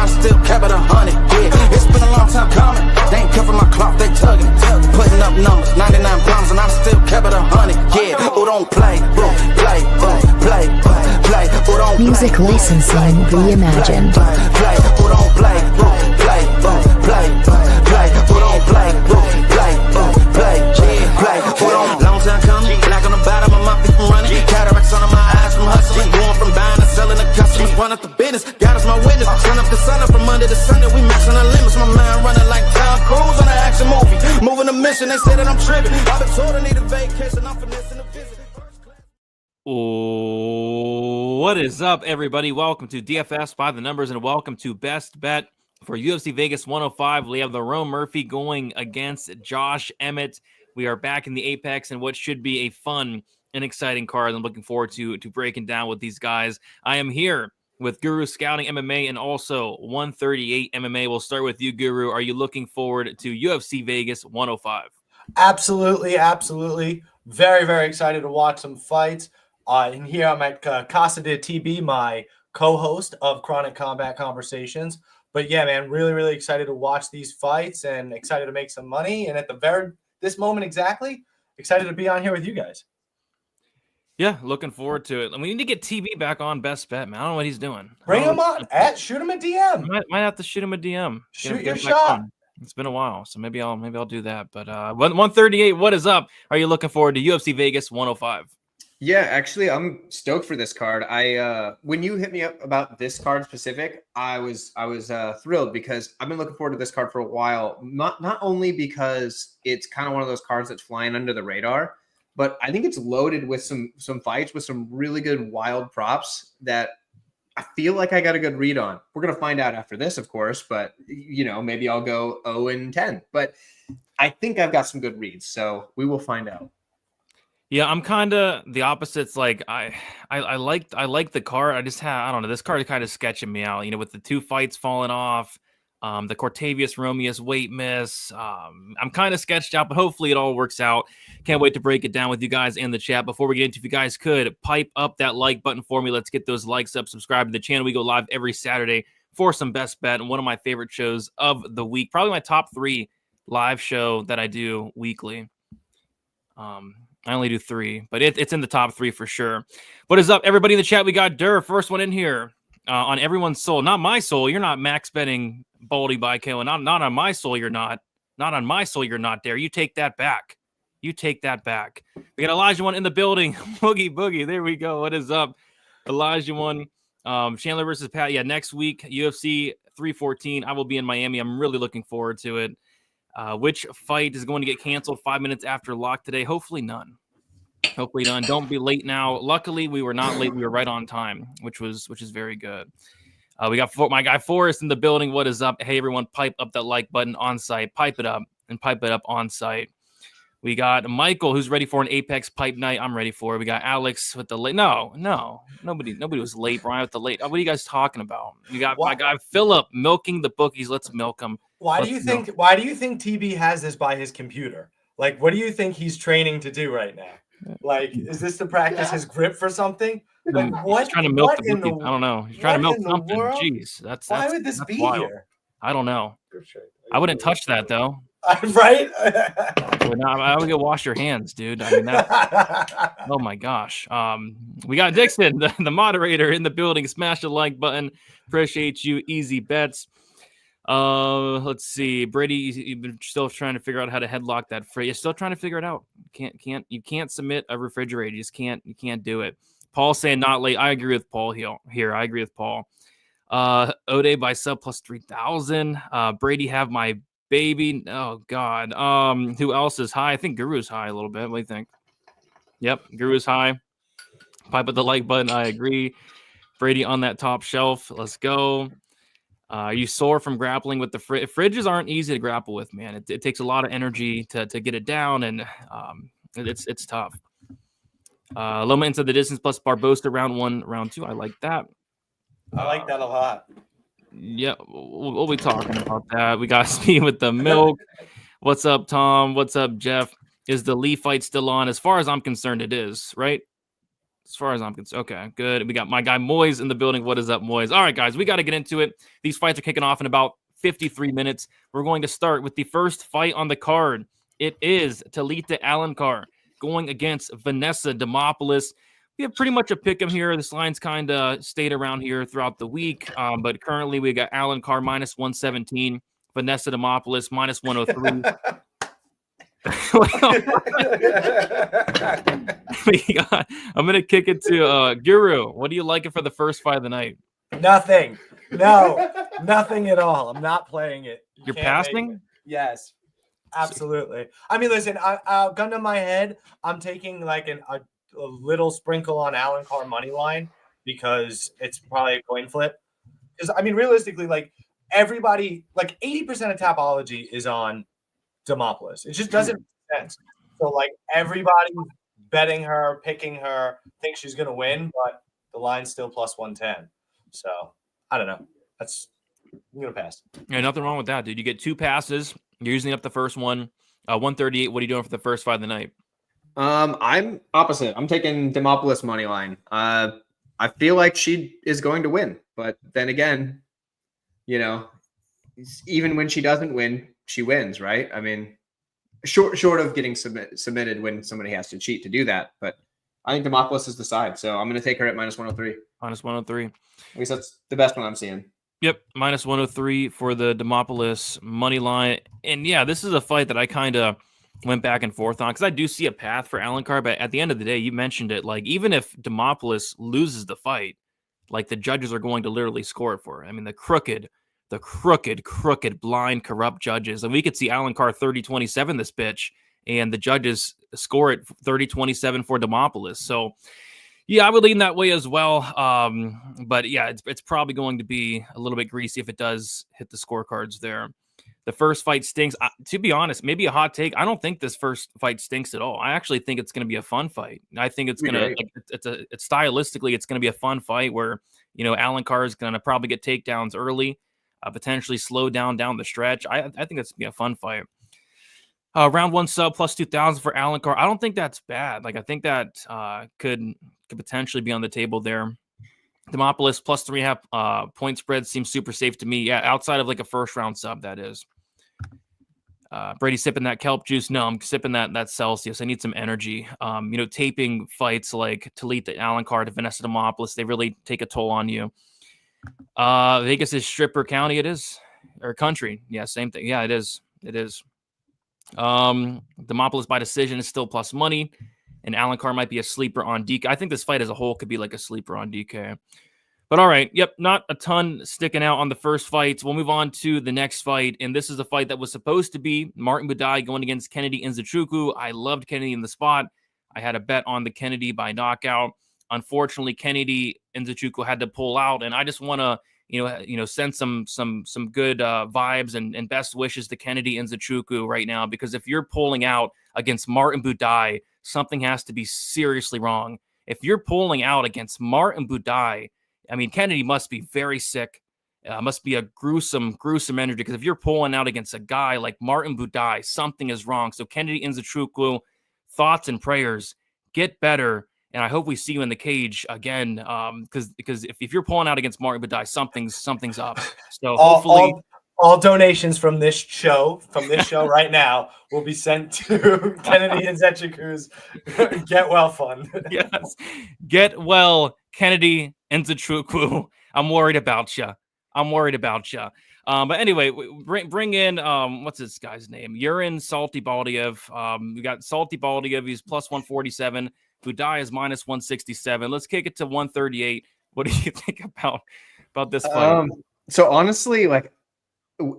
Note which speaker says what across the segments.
Speaker 1: I still kept it 100. Yeah, it's been a long time coming. They ain't covering my cloth, they tugging. Putting up numbers, 99 problems, and I still kept it 100. Yeah, who don't play, play, play, play, who don't play.
Speaker 2: Music licensing reimagined.
Speaker 1: Play, who don't play, play, play, play, who don't play, play, play, who don't. Long time coming, black on the bottom of my feet from running. Cataracts under my eyes from hustling. Going from buying to selling to customers. Run up the business, God is my witness. Sun up the sun up from under the sun that we maxing the limits. My mind running like Tom Cruise on an action movie. Moving the mission, they say that I'm tripping. I've been told I need a vacation, I'm finessing a visit.
Speaker 3: What is up, everybody? Welcome to DFS by the Numbers, and welcome to Best Bet for UFC Vegas 105. We have Lerone Murphy going against Josh Emmett. We are back in the Apex and what should be a fun and exciting card. I'm looking forward to breaking down with these guys. I am here with Guru Scouting MMA and also 138 MMA. We'll start with you, Guru. Are you looking forward to UFC Vegas 105?
Speaker 4: Absolutely. Very, very excited to watch some fights. And here I'm at Casa de TB, my co-host of Chronic Combat Conversations. But yeah, man, really excited to watch these fights and excited to make some money. And at this moment exactly, excited to be on here with you guys.
Speaker 3: Yeah, looking forward to it. And we need to get TB back on Best Bet, man. I don't know what he's doing.
Speaker 4: Bring him on. Shoot him a DM.
Speaker 3: Might have to shoot him a DM.
Speaker 4: Shoot your shot.
Speaker 3: It's been a while, so maybe I'll do that. But 138, what is up? Are you looking forward to UFC Vegas 105?
Speaker 5: Yeah, actually, I'm stoked for this card. When you hit me up about this card specific, I was thrilled because I've been looking forward to this card for a while. Not only because it's kind of one of those cards that's flying under the radar, but I think it's loaded with some fights with some really good wild props that I feel like I got a good read on. We're gonna find out after this, of course, but maybe I'll go 0-10. But I think I've got some good reads, so we will find out.
Speaker 3: Yeah, I'm kind of the opposites. Like I like the card. I don't know. This card is kind of sketching me out. With the two fights falling off, the Cortavius Romeus weight miss. I'm kind of sketched out, but hopefully it all works out. Can't wait to break it down with you guys in the chat. Before we get into, if you guys could pipe up that like button for me, let's get those likes up. Subscribe to the channel. We go live every Saturday for some Best Bet and one of my favorite shows of the week. Probably my top 3 live show that I do weekly. I only do 3, but it's in the top 3 for sure. What is up, everybody in the chat? We got Durr, first one in here on everyone's soul. Not my soul. You're not max betting Baldy by KO. Not on my soul. You're not. Not on my soul. You're not there. You take that back. You take that back. We got Elijah one in the building. Boogie. There we go. What is up, Elijah one? Chandler versus Pat. Yeah, next week UFC 314. I will be in Miami. I'm really looking forward to it. Which fight is going to get canceled 5 minutes after lock today? Hopefully none. Don't be late now. Luckily, we were not late. We were right on time, which is very good. We got my guy Forrest in the building. What is up? Hey, everyone, pipe up that like button on site. Pipe it up on site. We got Michael, who's ready for an Apex pipe night. I'm ready for it. We got Alex with the late. No. Nobody was late, Brian, with the late. What are you guys talking about? You got my guy Philip milking the bookies. Let's milk him.
Speaker 4: Why do you think TB has this by his computer? Like, what do you think he's training to do right now? Like, is this to practice his grip for something? Like, what? He's trying to milk the bookies. I
Speaker 3: don't know. He's trying to milk something. Jeez,
Speaker 4: why would this be
Speaker 3: wild.
Speaker 4: Here?
Speaker 3: I don't know. I wouldn't touch that though.
Speaker 4: Right?
Speaker 3: I would go wash your hands, dude. I mean, oh my gosh. We got Dixon, the moderator, in the building. Smash the like button. Appreciate you. Easy bets. Let's see. Brady, you've been still trying to figure out how to headlock that freight. You're still trying to figure it out. You can't submit a refrigerator. You just can't do it. Paul saying not late. I agree with Paul here. I agree with Paul. Ode by sub plus 3,000. Brady have my baby. Oh God. Who else is high? I think Guru's high a little bit. What do you think? Yep, Guru's high. Pipe at the like button. I agree. Brady on that top shelf. Let's go. Are you sore from grappling with the fridges? Aren't easy to grapple with, man. It takes a lot of energy to get it down, and it's tough. Loma into the distance plus Barbosa round 1, round 2. I like that.
Speaker 4: I like that a lot.
Speaker 3: Yeah, we'll be talking about that. We got Speed with the milk. What's up, Tom? What's up, Jeff? Is the Lee fight still on? As far as I'm concerned, it is, right? as far as I'm concerned. Okay, good. We got my guy Moyes in the building. What is up, Moyes? All right, guys, we got to get into it. These fights are kicking off in about 53 minutes. We're going to start with the first fight on the card. It is Talita Alencar going against Vanessa Demopoulos. We have pretty much a pick 'em here. This line's kind of stayed around here throughout the week, but currently we got Alencar minus 117, Vanessa Demopoulos minus 103. I'm gonna kick it to Guru. What are you liking for the first fight of the night?
Speaker 4: Nothing. No, nothing at all. I'm not playing it.
Speaker 3: You're passing?
Speaker 4: Yes, absolutely. I mean, listen, gun to my head, I'm taking like a little sprinkle on Alencar money line because it's probably a coin flip. Because I mean, realistically, like everybody, like 80% of Tapology is on Demopoulos. It just doesn't make sense. So like everybody's betting her, picking her, thinks she's gonna win, but the line's still plus 110. So I don't know. I'm gonna pass.
Speaker 3: Yeah, nothing wrong with that, dude. You get 2 passes. You're using up the first one. 138. What are you doing for the first fight of the night?
Speaker 5: I'm opposite. I'm taking Demopoulos money line. I feel like she is going to win, but then again, you know, even when she doesn't win, she wins, right? I mean, short of getting submitted when somebody has to cheat to do that, but I think Demopoulos is the side, so I'm going to take her at minus 103.
Speaker 3: Minus 103.
Speaker 5: At least that's the best one I'm seeing.
Speaker 3: Yep, minus 103 for the Demopoulos money line. And yeah, this is a fight that I kind of went back and forth on because I do see a path for Alencar, but at the end of the day, you mentioned it. Like, even if Demopoulos loses the fight, like the judges are going to literally score it for her. I mean, the crooked, blind, corrupt judges. And we could see Alencar 30-27 this bitch, and the judges score it 30-27 for Demopoulos. So yeah, I would lean that way as well. But yeah, it's probably going to be a little bit greasy if it does hit the scorecards there. The first fight stinks. To be honest, maybe a hot take. I don't think this first fight stinks at all. I actually think it's going to be a fun fight. I think it's going to, it's stylistically, it's going to be a fun fight where, you know, Alencar is going to probably get takedowns early, potentially slow down the stretch. I think it's going to be a fun fight. Round 1 sub plus 2,000 for Alencar. I don't think that's bad. Like, I think that could potentially be on the table there. Demopoulos plus 3.5 point spread seems super safe to me. Yeah, outside of like a first round sub, that is. Brady sipping that kelp juice. No, I'm sipping that Celsius. I need some energy. You know, taping fights like Talita Alencar to Vanessa Demopoulos, they really take a toll on you. Vegas is stripper county. It is, or country. Yeah, same thing. Yeah, it is. It is. Demopoulos by decision is still plus money, and Alencar might be a sleeper on DK. I think this fight as a whole could be like a sleeper on DK. But all right, yep, not a ton sticking out on the first fight. We'll move on to the next fight, and this is a fight that was supposed to be Martin Budai going against Kennedy Nzechukwu. I loved Kennedy in the spot. I had a bet on the Kennedy by knockout. Unfortunately, Kennedy Nzechukwu had to pull out, and I just want to send some good vibes and best wishes to Kennedy Nzechukwu right now, because if you're pulling out against Martin Budai, something has to be seriously wrong. If you're pulling out against Martin Budai, I mean, Kennedy must be very sick. Must be a gruesome energy, because if you're pulling out against a guy like Martin Budai, something is wrong. So Kennedy Nzechukwu, thoughts and prayers, get better. And I hope we see you in the cage again, because if you're pulling out against Martin Budai, something's up. So hopefully,
Speaker 4: all donations from this show right now will be sent to Kennedy Nzechukwu's Get Well Fund.
Speaker 3: Yes, get well, Kennedy Nzechukwu. I'm worried about you. But anyway, bring in what's this guy's name? Yurin Salty Baldiev. We got Salty Baldiev. He's plus 147. Budai is minus 167. Let's kick it to 138. What do you think about this fight?
Speaker 5: So honestly, like,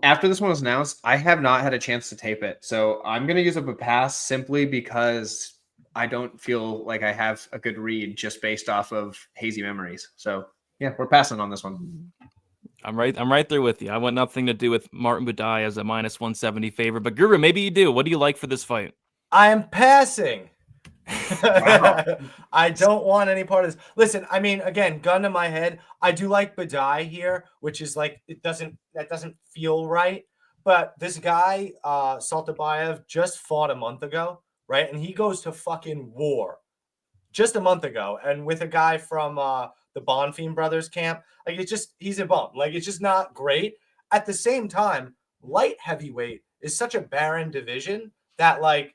Speaker 5: after this one was announced, I have not had a chance to tape it. So I'm going to use up a pass simply because I don't feel like I have a good read just based off of hazy memories. So yeah, we're passing on this one.
Speaker 3: I'm right there with you. I want nothing to do with Martin Budai as a minus 170 favorite. But Guru, maybe you do. What do you like for this fight?
Speaker 4: I am passing.
Speaker 5: Wow.
Speaker 4: I don't want any part of this. Listen, I mean, again, gun to my head, I do like Budai here, which is like that doesn't feel right. But this guy, Saltabayev, just fought a month ago, right? And he goes to fucking war just a month ago, and with a guy from the Bonfim brothers camp. Like, he's a bum. Like, it's just not great. At the same time, light heavyweight is such a barren division that, like,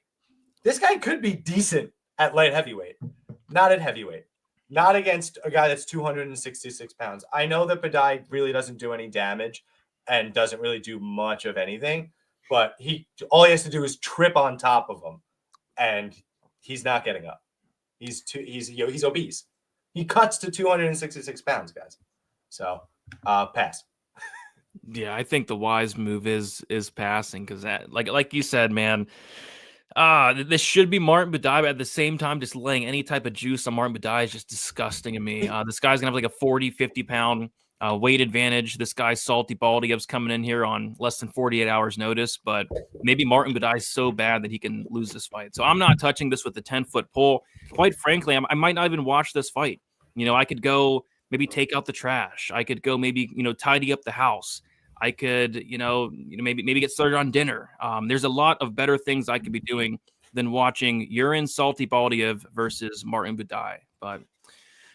Speaker 4: this guy could be decent at light heavyweight, not at heavyweight, not against a guy that's 266 pounds. I know that Badai really doesn't do any damage and doesn't really do much of anything, but all he has to do is trip on top of him, and he's not getting up. He's obese. He cuts to 266 pounds, guys. So pass.
Speaker 3: Yeah, I think the wise move is passing, because that, like you said, man, this should be Martin Badai, but at the same time, just laying any type of juice on Martin Badai is just disgusting to me. This guy's gonna have like a 40, 50 pound weight advantage. This guy's Salty Baldiev's coming in here on less than 48 hours notice, but maybe Martin Badai is so bad that he can lose this fight. So I'm not touching this with a 10-foot pole. Quite frankly, I might not even watch this fight. You know, I could go maybe take out the trash. I could go maybe, tidy up the house. I could, maybe get started on dinner. There's a lot of better things I could be doing than watching Urine Salty Baldiev versus Martin Badai. But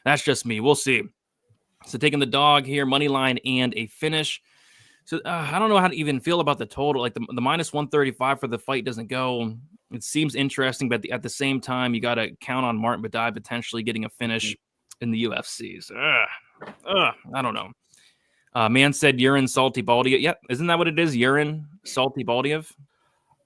Speaker 3: that's just me. We'll see. So taking the dog here, money line and a finish. So I don't know how to even feel about the total. Like the minus 135 for the fight doesn't go. It seems interesting, but at the same time, you got to count on Martin Badai potentially getting a finish in the UFC. So I don't know. Man said Urine Salty Baldiev. Yeah, isn't that what it is? Urine Salty Baldiev?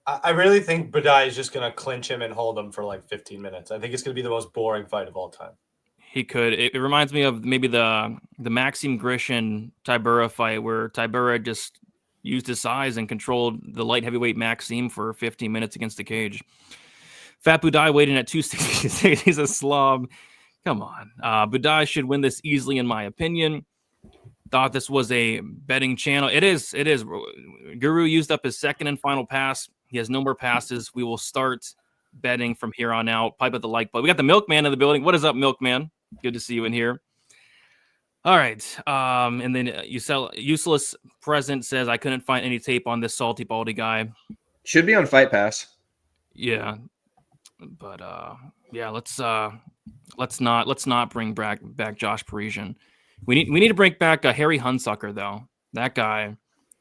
Speaker 4: I really think Badai is just going to clinch him and hold him for like 15 minutes. I think it's going to be the most boring fight of all time.
Speaker 3: He could. It reminds me of maybe the Maxim Grishin Tybura fight, where Tybura just used his size and controlled the light heavyweight Maxim for 15 minutes against the cage. Fat Budai weighed in at 266. He's a slob. Come on. Budai should win this easily, in my opinion. Thought this was a betting channel. It is. Guru used up his second and final pass. He has no more passes. We will start betting from here on out. Pipe at the like button. We got the Milkman in the building. What is up, Milkman? Good to see you in here. All right. And then Useless Present says, I couldn't find any tape on this Salty Baldy guy.
Speaker 5: Should be on Fight Pass.
Speaker 3: Yeah. But yeah, let's not bring back Josh Parisian. We need to bring back Harry Hunsucker, though. That guy,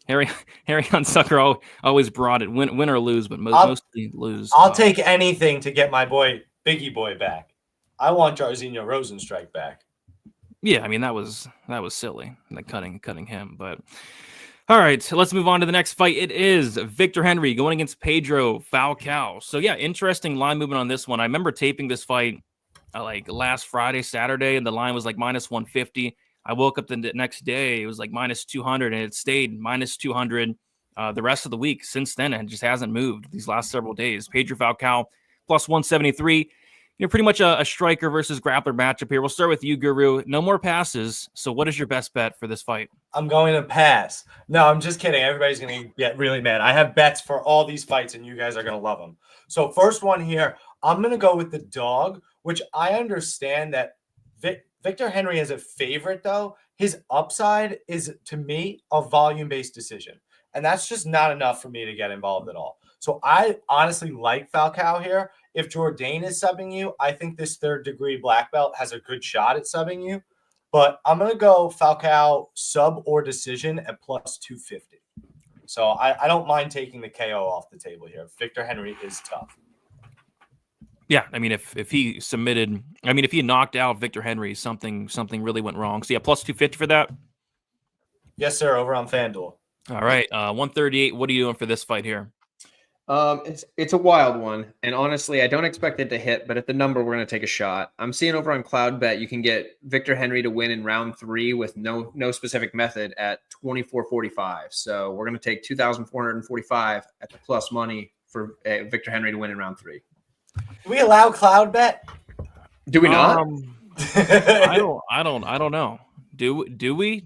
Speaker 3: Harry Hunsucker always brought it, win or lose, but mostly lose.
Speaker 4: I'll take anything to get my boy Biggie Boy back. I want Jairzinho Rosenstrike back.
Speaker 3: Yeah, I mean that was silly, like cutting him. But all right, so let's move on to the next fight. It is Victor Henry going against Pedro Falcao. So yeah, interesting line movement on this one. I remember taping this fight like last Friday, Saturday, and the line was like minus 150. I woke up the next day, it was like minus 200, and it stayed minus 200 the rest of the week since then, and it just hasn't moved these last several days. Pedro Falcao plus 173. Pretty much a striker versus grappler matchup here. We'll start with you, Guru. No more passes. So what is your best bet for this fight?
Speaker 4: I'm going to pass. No, I'm just kidding. Everybody's going to get really mad. I have bets for all these fights, and you guys are going to love them. So first one here, I'm going to go with the dog, which I understand that Victor Henry is a favorite, though. His upside is, to me, a volume-based decision. And that's just not enough for me to get involved at all. So I honestly like Falcao here. If Jourdain is subbing you, I think this third-degree black belt has a good shot at subbing you. But I'm going to go Falcao sub or decision at plus 250. So I don't mind taking the KO off the table here. Victor Henry is tough.
Speaker 3: Yeah, I mean, if he submitted, I mean, if he knocked out Victor Henry, something really went wrong. So yeah, plus 250 for that.
Speaker 4: Yes, sir. Over on FanDuel.
Speaker 3: All right, 138. What are you doing for this fight here?
Speaker 5: It's a wild one, and honestly, I don't expect it to hit. But at the number, we're going to take a shot. I'm seeing over on CloudBet, you can get Victor Henry to win in round 3 with no specific method at 24.45. So we're going to take 2,445 at the plus money for Victor Henry to win in round 3.
Speaker 4: Do we allow CloudBet?
Speaker 5: Do we not?
Speaker 3: I don't know. Do we?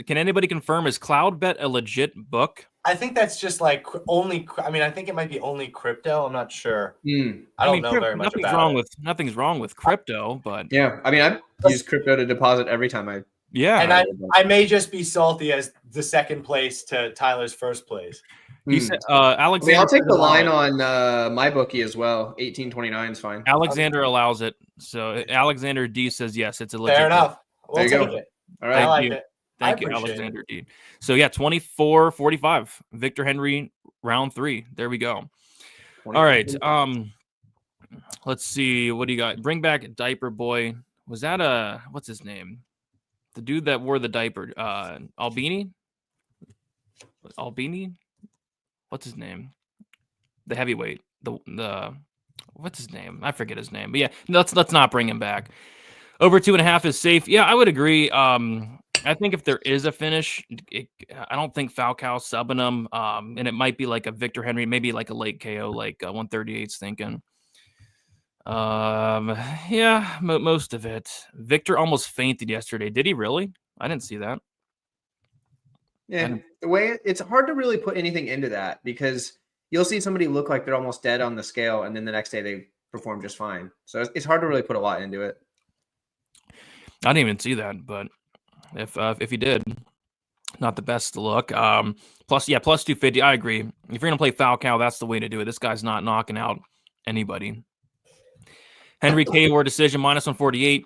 Speaker 3: Can anybody confirm? Is CloudBet a legit book?
Speaker 4: I think that's just like only. I mean, I think it might be only crypto. I'm not sure. I don't know very much about it.
Speaker 3: Nothing's wrong with crypto, but
Speaker 5: yeah, I mean, I use crypto to deposit every time I.
Speaker 3: Yeah,
Speaker 4: and I may just be salty as the second place to Tyler's first place.
Speaker 3: He said
Speaker 5: I mean,
Speaker 3: Alexander.
Speaker 5: I'll take the
Speaker 3: allow
Speaker 5: line
Speaker 3: it.
Speaker 5: on my bookie as well. 18.29 is fine.
Speaker 3: Alexander allows it. So Alexander D says yes, it's a legit.
Speaker 4: Fair enough.
Speaker 5: There
Speaker 4: We'll
Speaker 5: you
Speaker 4: take
Speaker 5: go.
Speaker 4: it.
Speaker 5: All
Speaker 4: I
Speaker 5: right.
Speaker 4: like
Speaker 3: you.
Speaker 4: it.
Speaker 3: Thank you,
Speaker 4: appreciate
Speaker 3: Alexander D. So yeah, 24-45. Victor Henry, round 3. There we go. All right. Let's see. What do you got? Bring back Diaper Boy. Was that what's his name? The dude that wore the diaper. Albini? What's his name? The heavyweight. The what's his name? I forget his name. But yeah, let's not bring him back. Over 2.5 is safe. Yeah, I would agree. I think if there is a finish, I don't think Falcao's subbing him. And it might be like a Victor Henry, maybe like a late KO, like 138's thinking. Yeah, most of it. Victor almost fainted yesterday. Did he really? I didn't see that.
Speaker 5: Yeah, the way it's hard to really put anything into that because you'll see somebody look like they're almost dead on the scale, and then the next day they perform just fine. So it's hard to really put a lot into it.
Speaker 3: I didn't even see that, but if he did, not the best to look. Plus 250. I agree. If you're gonna play Falcao, that's the way to do it. This guy's not knocking out anybody. Henry K. War decision -148.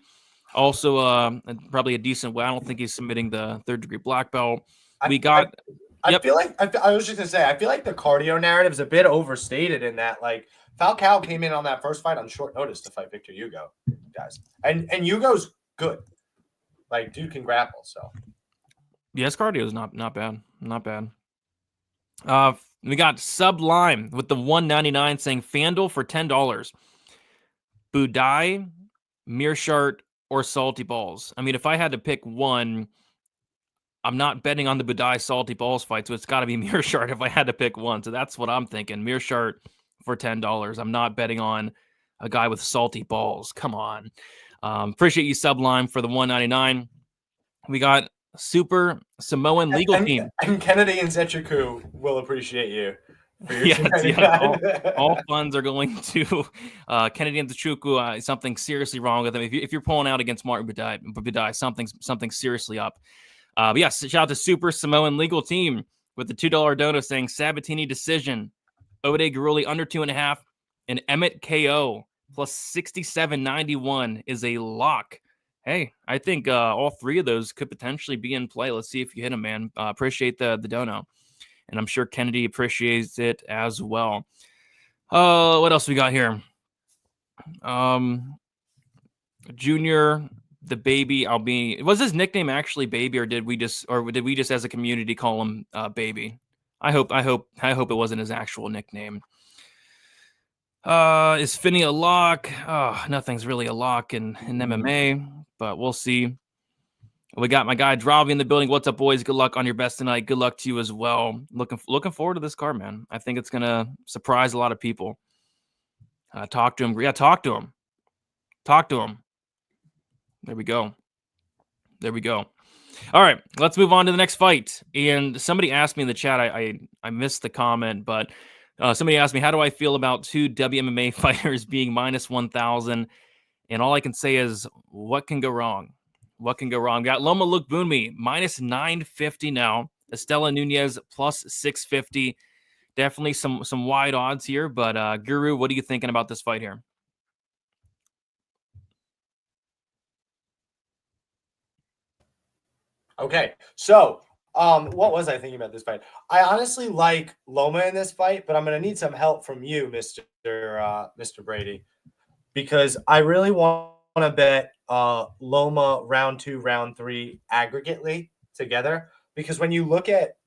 Speaker 3: Also, probably a decent way. I don't think he's submitting the 3rd-degree black belt. I
Speaker 4: feel like I was just gonna say I feel like the cardio narrative is a bit overstated in that like Falcao came in on that first fight on short notice to fight Victor Hugo, guys, and Hugo's good, like dude can grapple. So
Speaker 3: yes, cardio is not bad, not bad. We got Sublime with the 199 saying FanDuel for $10. Budai, Mearshart, or Salty Balls. I mean, if I had to pick one, I'm not betting on the Budai Salty Balls fight, so it's got to be Mearshart if I had to pick one. So that's what I'm thinking. Mearshart for $10. I'm not betting on a guy with salty balls. Come on. Appreciate you, Sublime, for the 199. We got Super Samoan Legal Team.
Speaker 4: And Kennedy and Zechiku will appreciate you.
Speaker 3: All funds are going to Kennedy and Zechiku. Something seriously wrong with him. If you're pulling out against Martin Budai, something seriously up. Yes, shout out to Super Samoan Legal Team with the $2 dono saying Sabatini decision, Ode Garuli under 2.5, and Emmett KO plus 67.91 is a lock. Hey, I think all 3 of those could potentially be in play. Let's see if you hit them, man. Appreciate the dono. And I'm sure Kennedy appreciates it as well. What else we got here? Junior, the baby Albini. Was his nickname actually Baby, or did we just as a community call him Baby? I hope it wasn't his actual nickname. Is Finney a lock? Oh, nothing's really a lock in MMA, but we'll see. We got my guy Dravi in the building. What's up, boys? Good luck on your best tonight. Good luck to you as well. Looking forward to this card, man. I think it's gonna surprise a lot of people. Talk to him. Yeah, talk to him. Talk to him. There we go. All right, let's move on to the next fight. And somebody asked me in the chat. I missed the comment, but somebody asked me, how do I feel about 2 WMMA fighters being -1,000? And all I can say is, what can go wrong? What can go wrong? Got Loma Lukbunmi -950 now. Estela Nunez +650. Definitely some wide odds here. But Guru, what are you thinking about this fight here?
Speaker 4: Okay, so what was I thinking about this fight? I honestly like Loma in this fight, but I'm gonna need some help from you, Mr. Brady, because I really want to bet Loma round 2, round 3 aggregately together. Because when you look at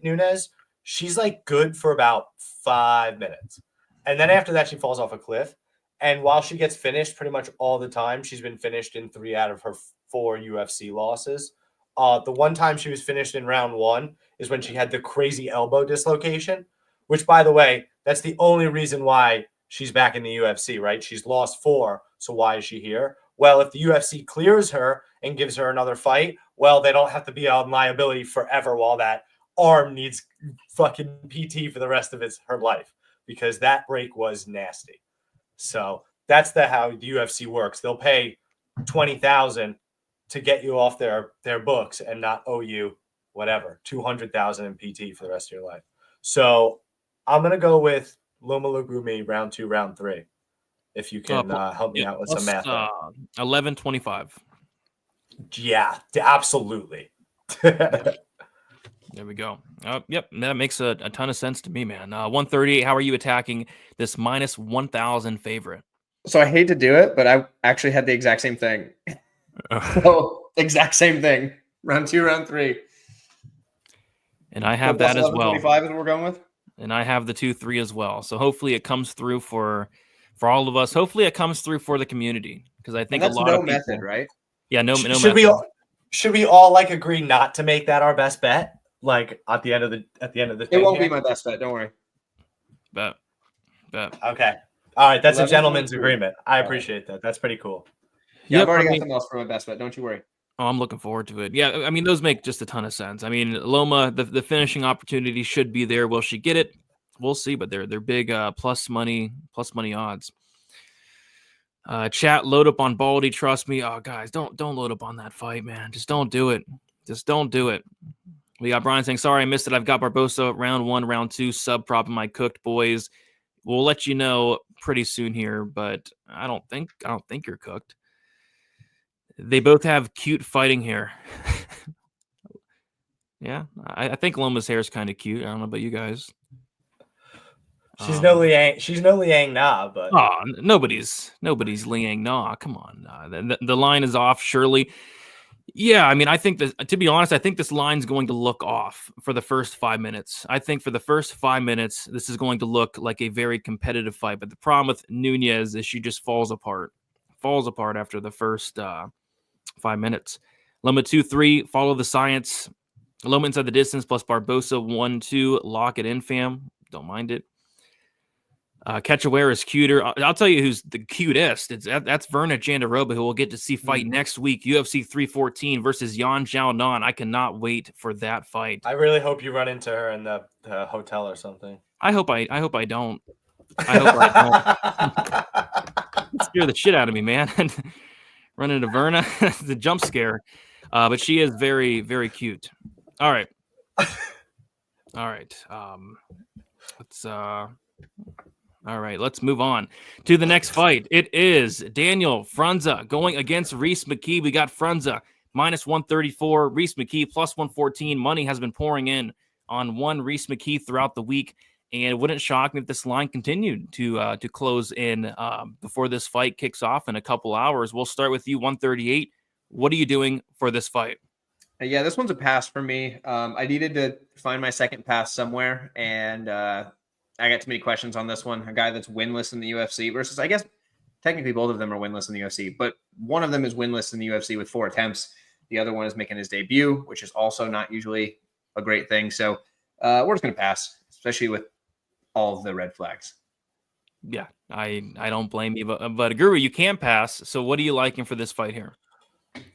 Speaker 4: Nunez, she's like good for about 5 minutes, and then after that she falls off a cliff. And while she gets finished pretty much all the time, she's been finished in 3 out of her 4 UFC losses. The one time she was finished in round 1 is when she had the crazy elbow dislocation, which, by the way, that's the only reason why she's back in the UFC, right? She's lost 4, so why is she here? Well, if the UFC clears her and gives her another fight, well, they don't have to be on liability forever while that arm needs fucking PT for the rest of her life, because that break was nasty. So that's how the UFC works. They'll pay $20,000 to get you off their books and not owe you whatever, 200,000 in PT for the rest of your life. So I'm going to go with Loma Lugumi round 2, round 3. If you can help me out with some math.
Speaker 3: 11.25.
Speaker 4: Yeah, absolutely.
Speaker 3: There we go. Yep, that makes a ton of sense to me, man. 138. How are you attacking this minus 1,000 favorite?
Speaker 5: So I hate to do it, but I actually had the exact same thing. So exact same thing. Round 2, round 3.
Speaker 3: And I have that as well.
Speaker 5: 25 is what we're going with.
Speaker 3: And I have the 2-3 as well. So hopefully it comes through for all of us. Hopefully it comes through for the community, because I think a lot of people,
Speaker 5: method, right?
Speaker 3: Yeah, no
Speaker 4: should
Speaker 3: method.
Speaker 4: Should we all like agree not to make that our best bet? Like at the end of the
Speaker 5: it won't be my best bet. Don't worry.
Speaker 3: Bet.
Speaker 4: Okay. All right. That's a gentleman's agreement. I appreciate that. That's pretty cool.
Speaker 5: Yeah, I've already got something else for my best bet. Don't you worry.
Speaker 3: Oh, I'm looking forward to it. Yeah, I mean, those make just a ton of sense. I mean, Loma, the finishing opportunity should be there. Will she get it? We'll see, but they're big plus money odds. Chat, load up on Baldy. Trust me. Oh, guys, don't load up on that fight, man. Just don't do it. Just don't do it. We got Brian saying, sorry, I missed it. I've got Barbosa round 1, round 2 sub prop in my cooked, boys. We'll let you know pretty soon here, but I don't think you're cooked. They both have cute fighting hair. Yeah, I think Loma's hair is kind of cute. I don't know about you guys.
Speaker 4: She's no Liang Na, but
Speaker 3: nobody's Liang Na. Come on, the line is off. Surely. Yeah, I mean, I think that, to be honest, I think this line's going to look off for the first 5 minutes. I think for the first 5 minutes, this is going to look like a very competitive fight. But the problem with Nunez is she just falls apart after the first 5 minutes. Loma 2-3, follow the science. Loma inside the distance plus Barbosa 1-2, lock it in, fam. Don't mind it. Cachoeira is cuter. I'll tell you who's the cutest. That's Verna Jandaroba, who we'll get to see fight next week. UFC 314 versus Yan Xiaonan. I cannot wait for that fight.
Speaker 4: I really hope you run into her in the hotel or something.
Speaker 3: I hope I don't. I hope I don't. Scare the shit out of me, man. Run into Verna. The jump scare. But she is very, very cute. All right. All right, let's move on to the next fight. It is Daniel Frunza going against Reese McKee. We got Frunza minus 134, Reese McKee plus 114. Money has been pouring in on one Reese McKee throughout the week, and it wouldn't shock me if this line continued to close in before this fight kicks off in a couple hours. We'll start with you, 138. What are you doing for this fight?
Speaker 5: Yeah, this one's a pass for me. I needed to find my second pass somewhere, and I got too many questions on this one. A guy that's winless in the UFC versus, I guess, technically both of them are winless in the UFC, but one of them is winless in the UFC with 4 attempts. The other one is making his debut, which is also not usually a great thing. So we're just going to pass, especially with all of the red flags.
Speaker 3: Yeah, I don't blame you, but Guru, you can pass. So what are you liking for this fight here?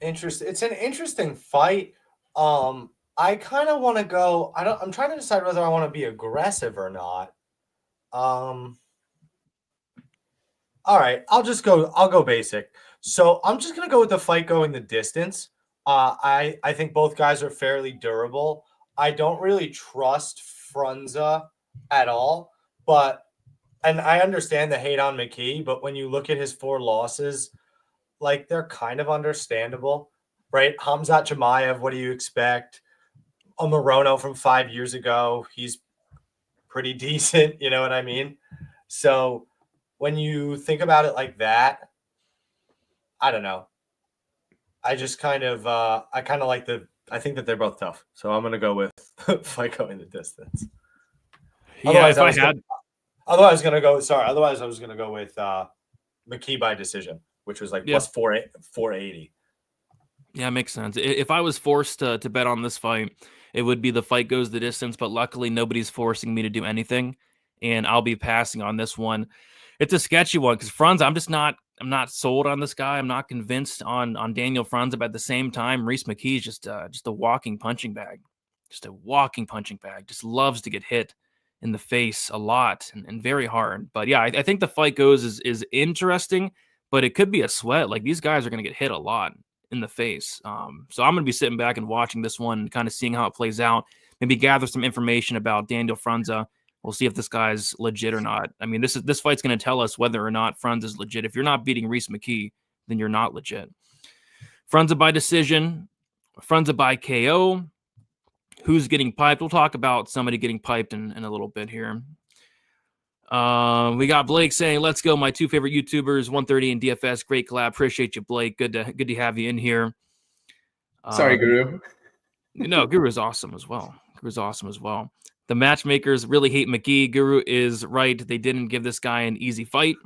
Speaker 4: It's an interesting fight. I kind of want to go. I'm trying to decide whether I want to be aggressive or not. All right, I'll go basic. So I'm just gonna go with the fight going the distance. I think both guys are fairly durable. I don't really trust Frunza at all, and I understand the hate on McKee, but when you look at his 4 losses, like, they're kind of understandable, right? Hamzat Chimaev, what do you expect? A Morono from 5 years ago, he's pretty decent, you know what I mean? So when you think about it like that, I don't know. I just kind of I think that they're both tough. So I'm going to go with fight going the distance.
Speaker 3: Yeah,
Speaker 4: otherwise I was going to go with McKee by decision, which was like plus 480.
Speaker 3: Yeah, it makes sense. If I was forced to bet on this fight, it would be the fight goes the distance, but luckily nobody's forcing me to do anything, and I'll be passing on this one. It's a sketchy one because Frunza, I'm not sold on this guy. I'm not convinced on Daniel Frunza, but at the same time, Reese McKee is just a walking punching bag. Just a walking punching bag. Just loves to get hit in the face a lot and very hard. But yeah, I think the fight goes is interesting, but it could be a sweat. Like, these guys are going to get hit a lot. in the face. So I'm going to be sitting back and watching this one, kind of seeing how it plays out. Maybe gather some information about Daniel Frunze. We'll see if this guy's legit or not. I mean, this fight's going to tell us whether or not Frunze is legit. If you're not beating Reese McKee, then you're not legit. Frunze by decision, Frunze by KO. Who's getting piped? We'll talk about somebody getting piped in a little bit here. We got Blake saying, "Let's go, my two favorite YouTubers, 130 and DFS. Great collab. Appreciate you, Blake. Good to have you in here."
Speaker 5: Sorry, Guru.
Speaker 3: No, Guru is awesome as well. The matchmakers really hate McGee. Guru is right. They didn't give this guy an easy fight.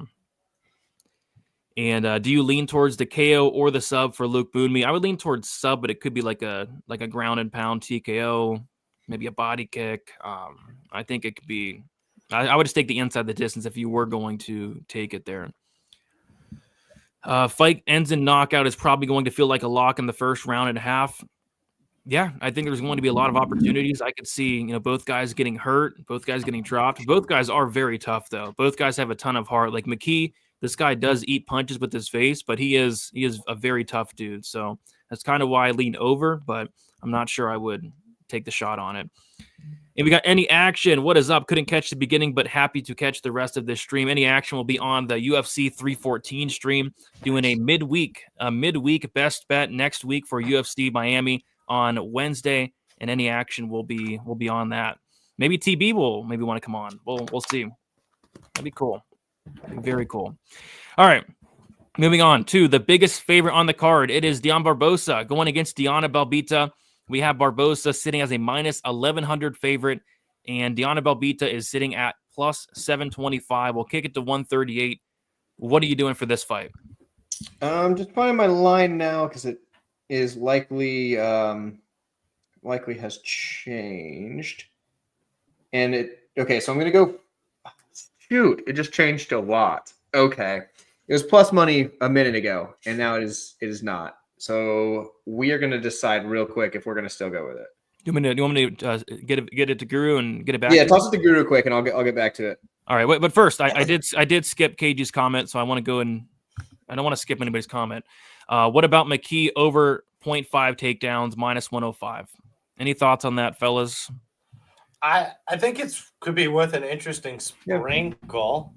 Speaker 3: And do you lean towards the KO or the sub for Luke Boonme? I would lean towards sub, but it could be like a ground and pound TKO, maybe a body kick. I think it could be. I would just take the inside the distance if you were going to take it there. Fight ends in knockout is probably going to feel like a lock in the first round and a half. Yeah, I think there's going to be a lot of opportunities. I could see, both guys getting hurt, both guys getting dropped. Both guys are very tough, though. Both guys have a ton of heart. Like McKee, this guy does eat punches with his face, but he is a very tough dude. So that's kind of why I lean over, but I'm not sure I would take the shot on it. And we got Any Action. What is up? Couldn't catch the beginning, but happy to catch the rest of this stream. Any Action will be on the UFC 314 stream, doing a midweek best bet next week for UFC Miami on Wednesday, and Any Action will be on that. Maybe TB will maybe want to come on. We'll see. That'd be cool. That'd be very cool. All right. Moving on to the biggest favorite on the card. It is Dion Barbosa going against Diana Belbita. We have Barbosa sitting as a minus 1,100 favorite, and Diana Belbita is sitting at plus 725. We'll kick it to 138. What are you doing for this fight?
Speaker 5: Just finding my line now because it is likely has changed. And okay, so I'm going to go. Shoot, it just changed a lot. Okay. It was plus money a minute ago, and now it is not. So we are going to decide real quick if we're going to still go with it.
Speaker 3: You want me to get it to Guru and get it back?
Speaker 5: Yeah, toss it to Guru quick, and I'll get back to it.
Speaker 3: All right, but first, I did skip KG's comment, so I want to go and I don't want to skip anybody's comment. What about McKee over 0.5 takedowns minus 105? Any thoughts on that, fellas?
Speaker 4: I think could be worth an interesting sprinkle.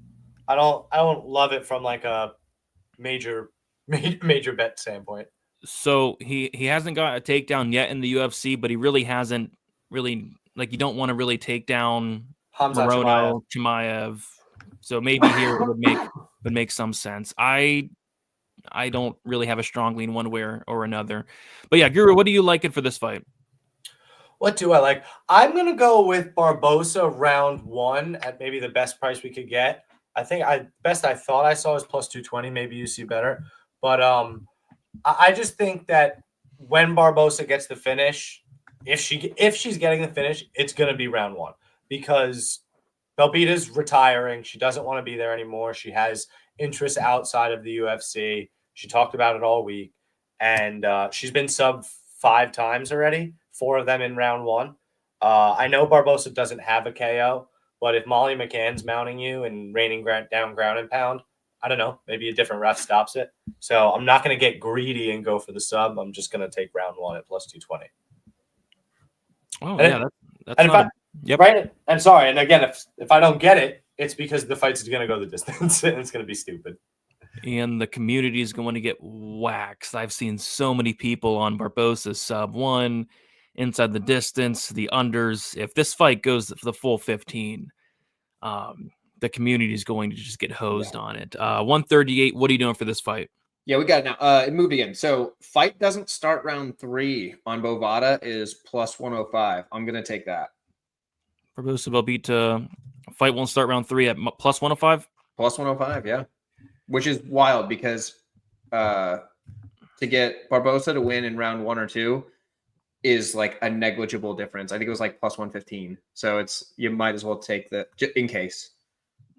Speaker 4: I don't love it from like a major bet standpoint.
Speaker 3: So he hasn't got a takedown yet in the UFC, but he really hasn't you don't want to really take down Lerone, Chimaev. So maybe here it would make some sense. I don't really have a strong lean one way or another. But yeah, Guru, what do you like it for this fight?
Speaker 4: What do I like? I'm going to go with Barbosa round 1 at maybe the best price we could get. I think I thought I saw was plus 220. Maybe you see better. But I just think that when Barbosa gets the finish, if she's getting the finish, it's going to be round 1 because Belbita's retiring. She doesn't want to be there anymore. She has interests outside of the UFC. She talked about it all week. And she's been sub 5 times already, 4 of them in round 1. I know Barbosa doesn't have a KO, but if Molly McCann's mounting you and raining down ground and pound, I don't know, maybe a different ref stops it. So I'm not going to get greedy and go for the sub. I'm just going to take round 1 at plus 220.
Speaker 3: Oh,
Speaker 4: and
Speaker 3: that's yep.
Speaker 4: Right. I'm sorry. And again, if I don't get it, it's because the fight's going to go the distance and it's going to be stupid.
Speaker 3: And the community is going to get waxed. I've seen so many people on Barbosa's sub 1, inside the distance, the unders. If this fight goes for the full 15, the community is going to just get hosed on it. 138. What are you doing for this fight?
Speaker 5: Yeah, we got it now. It moved again. So fight doesn't start round 3 on Bovada is plus 105. I'm going to take that.
Speaker 3: Barbosa Belbita fight won't start round 3 at plus 105?
Speaker 5: Plus 105, yeah. Which is wild because to get Barbosa to win in round 1 or 2 is like a negligible difference. I think it was like plus 115. So you might as well take that in case.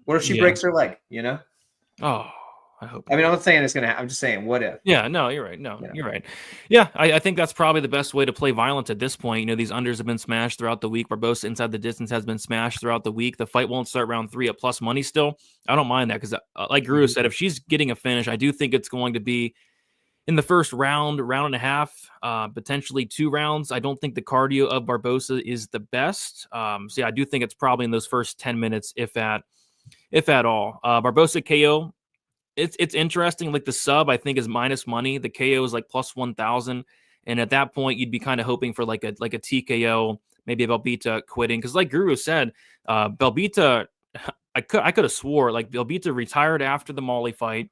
Speaker 5: What if she breaks her leg,
Speaker 3: Oh, I hope.
Speaker 5: I mean, I'm not saying it's going to happen. I'm just saying, what if?
Speaker 3: Yeah, no, you're right. You're right. Yeah, I think that's probably the best way to play violence at this point. These unders have been smashed throughout the week. Barbosa inside the distance has been smashed throughout the week. The fight won't start round 3 at plus money still. I don't mind that because, like Guru said, if she's getting a finish, I do think it's going to be in the first round and a half, potentially 2 rounds. I don't think the cardio of Barbosa is the best. So yeah, I do think it's probably in those first 10 minutes, if at all. Barbosa KO. It's interesting. Like the sub, I think is minus money. The KO is like plus 1,000, and at that point, you'd be kind of hoping for like a TKO, maybe a Belbita quitting. Because like Guru said, Belbita, I could have swore like Belbita retired after the Molly fight.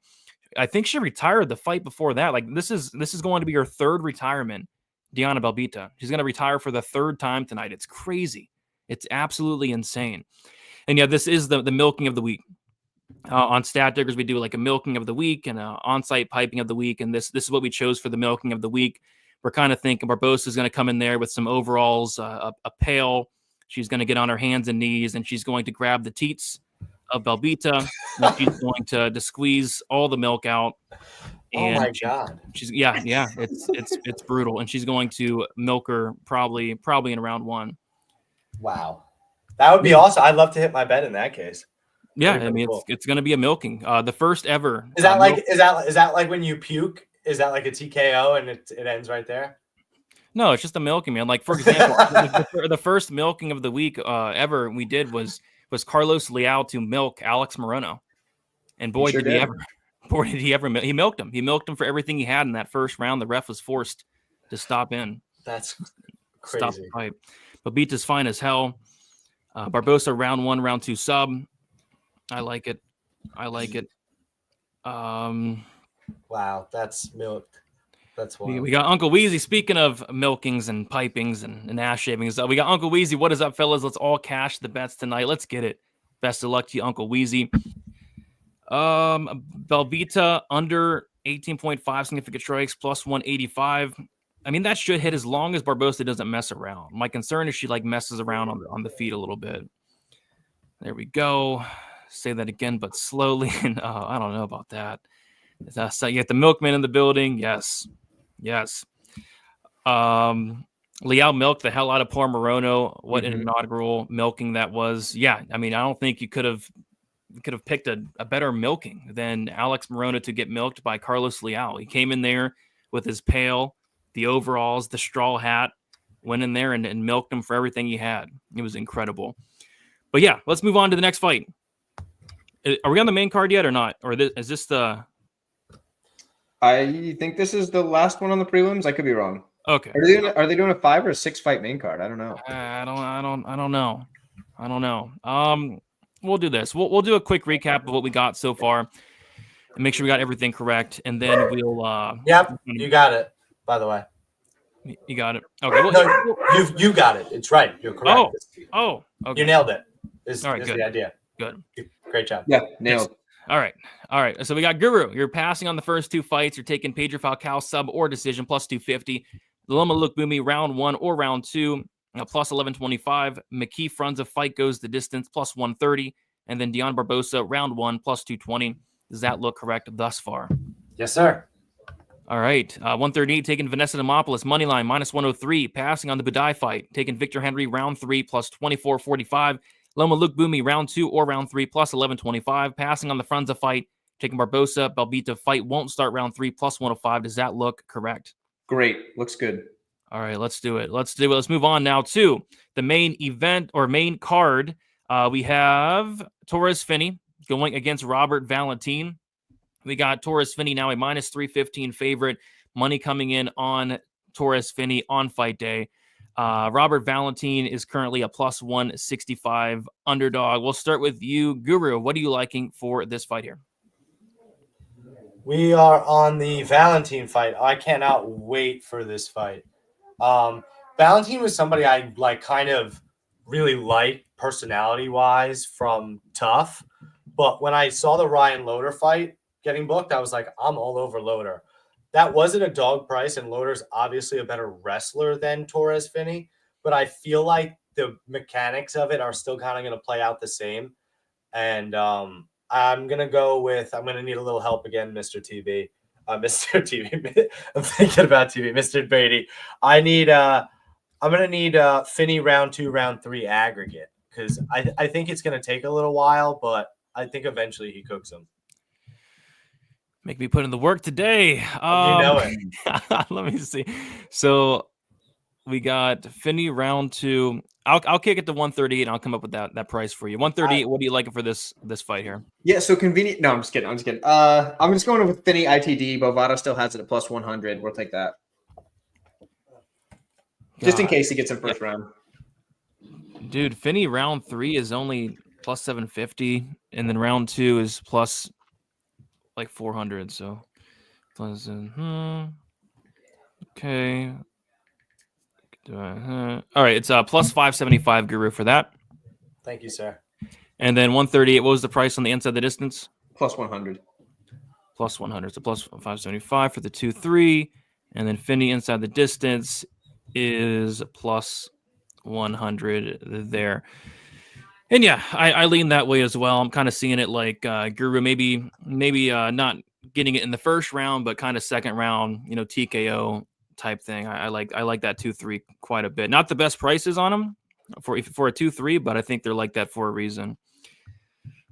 Speaker 3: I think she retired the fight before that. Like this is going to be her 3rd retirement, Diana Belbita. She's going to retire for the 3rd time tonight. It's crazy. It's absolutely insane. And yeah, this is the milking of the week. On Stat Diggers, we do like a milking of the week and an on-site piping of the week. And this is what we chose for the milking of the week. We're kind of thinking Barbosa is going to come in there with some overalls, a pail. She's going to get on her hands and knees, and she's going to grab the teats of Belbita, and she's going to squeeze all the milk out. And
Speaker 4: oh my God.
Speaker 3: She's it's brutal. And she's going to milk her probably in round 1.
Speaker 4: Wow. That would be awesome. I'd love to hit my bet in that case.
Speaker 3: Yeah, I mean it's going to be a milking. The first ever.
Speaker 4: Is that like is that like when you puke? Is that like a TKO and it ends right there?
Speaker 3: No, it's just a milking, man. Like for example, the first milking of the week ever we did was Carlos Leal to milk Alex Morono, and boy did he ever he milked him. He milked him for everything he had in that first round. The ref was forced to stop in.
Speaker 4: That's crazy.
Speaker 3: Stop the fight. But Belbita's fine as hell. Barbosa round 1, round 2 sub. I like it.
Speaker 4: Wow, that's milked. That's wild.
Speaker 3: We got Uncle Wheezy. Speaking of milkings and pipings and ass shavings, we got Uncle Wheezy. What is up, fellas? Let's all cash the bets tonight. Let's get it. Best of luck to you, Uncle Wheezy. Belbita under 18.5 significant strikes plus 185. I mean, that should hit as long as Barbosa doesn't mess around. My concern is she like messes around on the feet a little bit. There we go. Say that again, but slowly. And I don't know about that. So you got the milkman in the building. Yes. Leal milked the hell out of poor Morono. What an inaugural milking that was. Yeah, I mean, I don't think you could have picked a better milking than Alex Morono to get milked by Carlos Leal. He came in there with his pail, the overalls, the straw hat, went in there and milked him for everything he had. It was incredible. But yeah, let's move on to the next fight. Are we on the main card yet or not? Or is this the...
Speaker 5: I think this is the last one on the prelims. I could be wrong.
Speaker 3: Okay.
Speaker 5: Are they doing a 5 or a 6 fight main card? I don't know.
Speaker 3: I don't know. We'll do this. We'll do a quick recap of what we got so far and make sure we got everything correct. And then we'll
Speaker 4: Yep, you got it, by the way.
Speaker 3: You got it. Okay. Well,
Speaker 4: no, you got it. It's right. You're correct.
Speaker 3: Oh, okay.
Speaker 4: You nailed it.
Speaker 3: All right, good.
Speaker 4: The idea.
Speaker 3: Good.
Speaker 4: Great job.
Speaker 5: Yeah, nailed.
Speaker 3: All right. So we got Guru. You're passing on the first 2 fights. You're taking Pedro Falcao sub or decision plus 250. Loma Lukbumi round 1 or round 2 plus 1125. McKee Frunza fight goes the distance plus 130. And then Dion Barbosa round 1 plus 220. Does that look correct thus far?
Speaker 4: Yes, sir.
Speaker 3: All right. 138 taking Vanessa Demopoulos money line minus 103. Passing on the Budai fight. Taking Victor Henry round 3 plus 2445. Loma Lukbumi round 2 or round 3 plus 1125. Passing on the Frunza fight. Taking Barbosa. Belbita fight won't start round 3 plus 105. Does that look correct?
Speaker 5: Great. Looks good. All
Speaker 3: right. Let's do it. Let's move on now to the main event or main card. We have Torres Finney going against Robert Valentin. We got Torres Finney now a minus 315 favorite. Money coming in on Torres Finney on fight day. Robert Valentin is currently a plus 165 underdog. We'll start with you, Guru. What are you liking for this fight here?
Speaker 4: We are on the Valentin fight. I cannot wait for this fight. Valentin was somebody I kind of really liked personality-wise from Tough. But when I saw the Ryan Loder fight getting booked, I was like, I'm all over Loder. That wasn't a dog price, and Loder's obviously a better wrestler than Torres Finney, but I feel like the mechanics of it are still kind of going to play out the same. And I'm going to need a little help again, Mr. TV. Mr. TV. I'm thinking about TV. Mr. Beatty. I'm going to need Finney round 2, round 3 aggregate because I think it's going to take a little while, but I think eventually he cooks him.
Speaker 3: Make me put in the work today.
Speaker 4: You know it.
Speaker 3: Let me see. So we got Finney round 2. I'll kick it to 138 and I'll come up with that price for you. 138. What do you like for this fight here?
Speaker 5: Yeah, so convenient. No, I'm just kidding. I'm just going with Finney ITD. Bovado still has it at plus 100. We'll take that. Just in case he gets in first round.
Speaker 3: Dude, Finney round 3 is only plus 750, and then round 2 is plus like 400. So plus okay. All right, it's plus 575 Guru for that.
Speaker 4: Thank you, sir.
Speaker 3: And then 138. What was the price on the inside the distance?
Speaker 5: Plus 100.
Speaker 3: Plus 100. So plus 575 for the 2-3, and then Finney inside the distance is plus 100 there. And yeah, I lean that way as well. I'm kind of seeing it like Guru maybe not getting it in the first round, but kind of second round, TKO type thing. I like that 2-3 quite a bit. Not the best prices on them for a 2-3, but I think they're like that for a reason.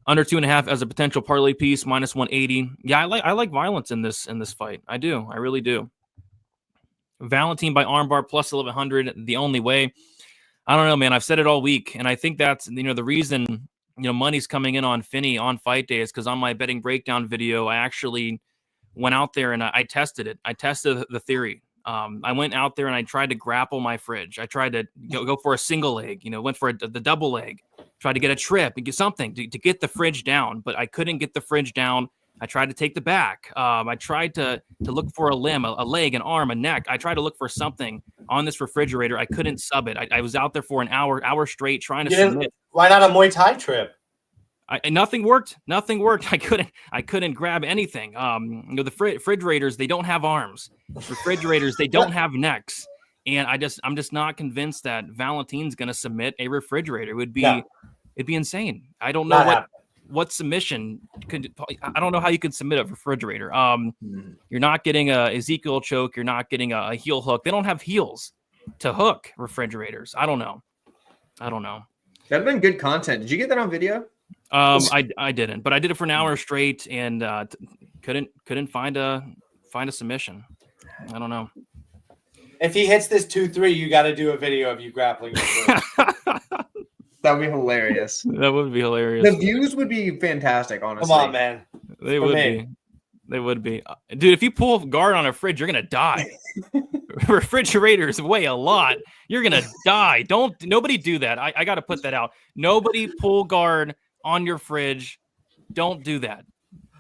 Speaker 3: Under 2.5 as a potential parlay piece, minus 180. Yeah, I like violence in this fight. I do. I really do. Valentine by armbar plus 1100. The only way. I don't know, man. I've said it all week, and I think that's the reason money's coming in on Finney on fight day is because on my betting breakdown video, I actually went out there and I tested it. I tested the theory. I went out there and I tried to grapple my fridge. I tried to go for a single leg, went for the double leg, tried to get a trip and get something to get the fridge down, but I couldn't get the fridge down. I tried to take the back. I tried to look for a limb, a leg, an arm, a neck. I tried to look for something on this refrigerator. I couldn't sub it. I was out there for an hour straight trying to submit.
Speaker 4: Why not a Muay Thai trip?
Speaker 3: Nothing worked. Nothing worked. I couldn't grab anything. The refrigerators, they don't have arms. Refrigerators, they don't have necks. And I'm just not convinced that Valentine's going to submit a refrigerator. It'd be insane. I don't know what submission could. I don't know how you could submit a refrigerator. You're not getting a Ezekiel choke. You're not getting a heel hook. They don't have heels to hook refrigerators. I don't know.
Speaker 5: That'd been good content. Did you get that on video?
Speaker 3: I didn't, but I did it for an hour straight and couldn't find a submission. I don't know.
Speaker 4: If he hits this 2-3, you got to do a video of you grappling.
Speaker 5: That would be hilarious.
Speaker 3: That would be hilarious.
Speaker 5: The views would be fantastic, honestly.
Speaker 4: Come on, man.
Speaker 3: They would be. They would be. Dude, if you pull guard on a fridge, you're going to die. Refrigerators weigh a lot. You're going to die. Nobody do that. I got to put that out. Nobody pull guard on your fridge. Don't do that.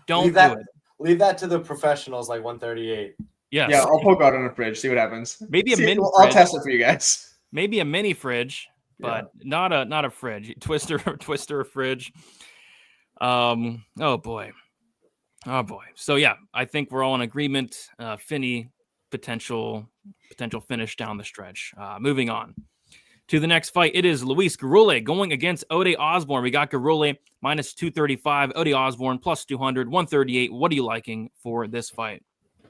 Speaker 3: Don't do it.
Speaker 4: Leave that to the professionals like 138.
Speaker 3: Yes.
Speaker 5: Yeah, I'll pull guard on a fridge. See what happens.
Speaker 3: Maybe a mini fridge.
Speaker 5: I'll test it for you guys.
Speaker 3: Maybe a mini fridge, but not a fridge. Twister fridge. Oh boy. So yeah, I think we're all in agreement. Finney potential finish down the stretch. Moving on to the next fight. It is Luis Garule going against Ode Osborne. We got Garule minus 235, Ode Osborne plus 200, 138. What are you liking for this fight?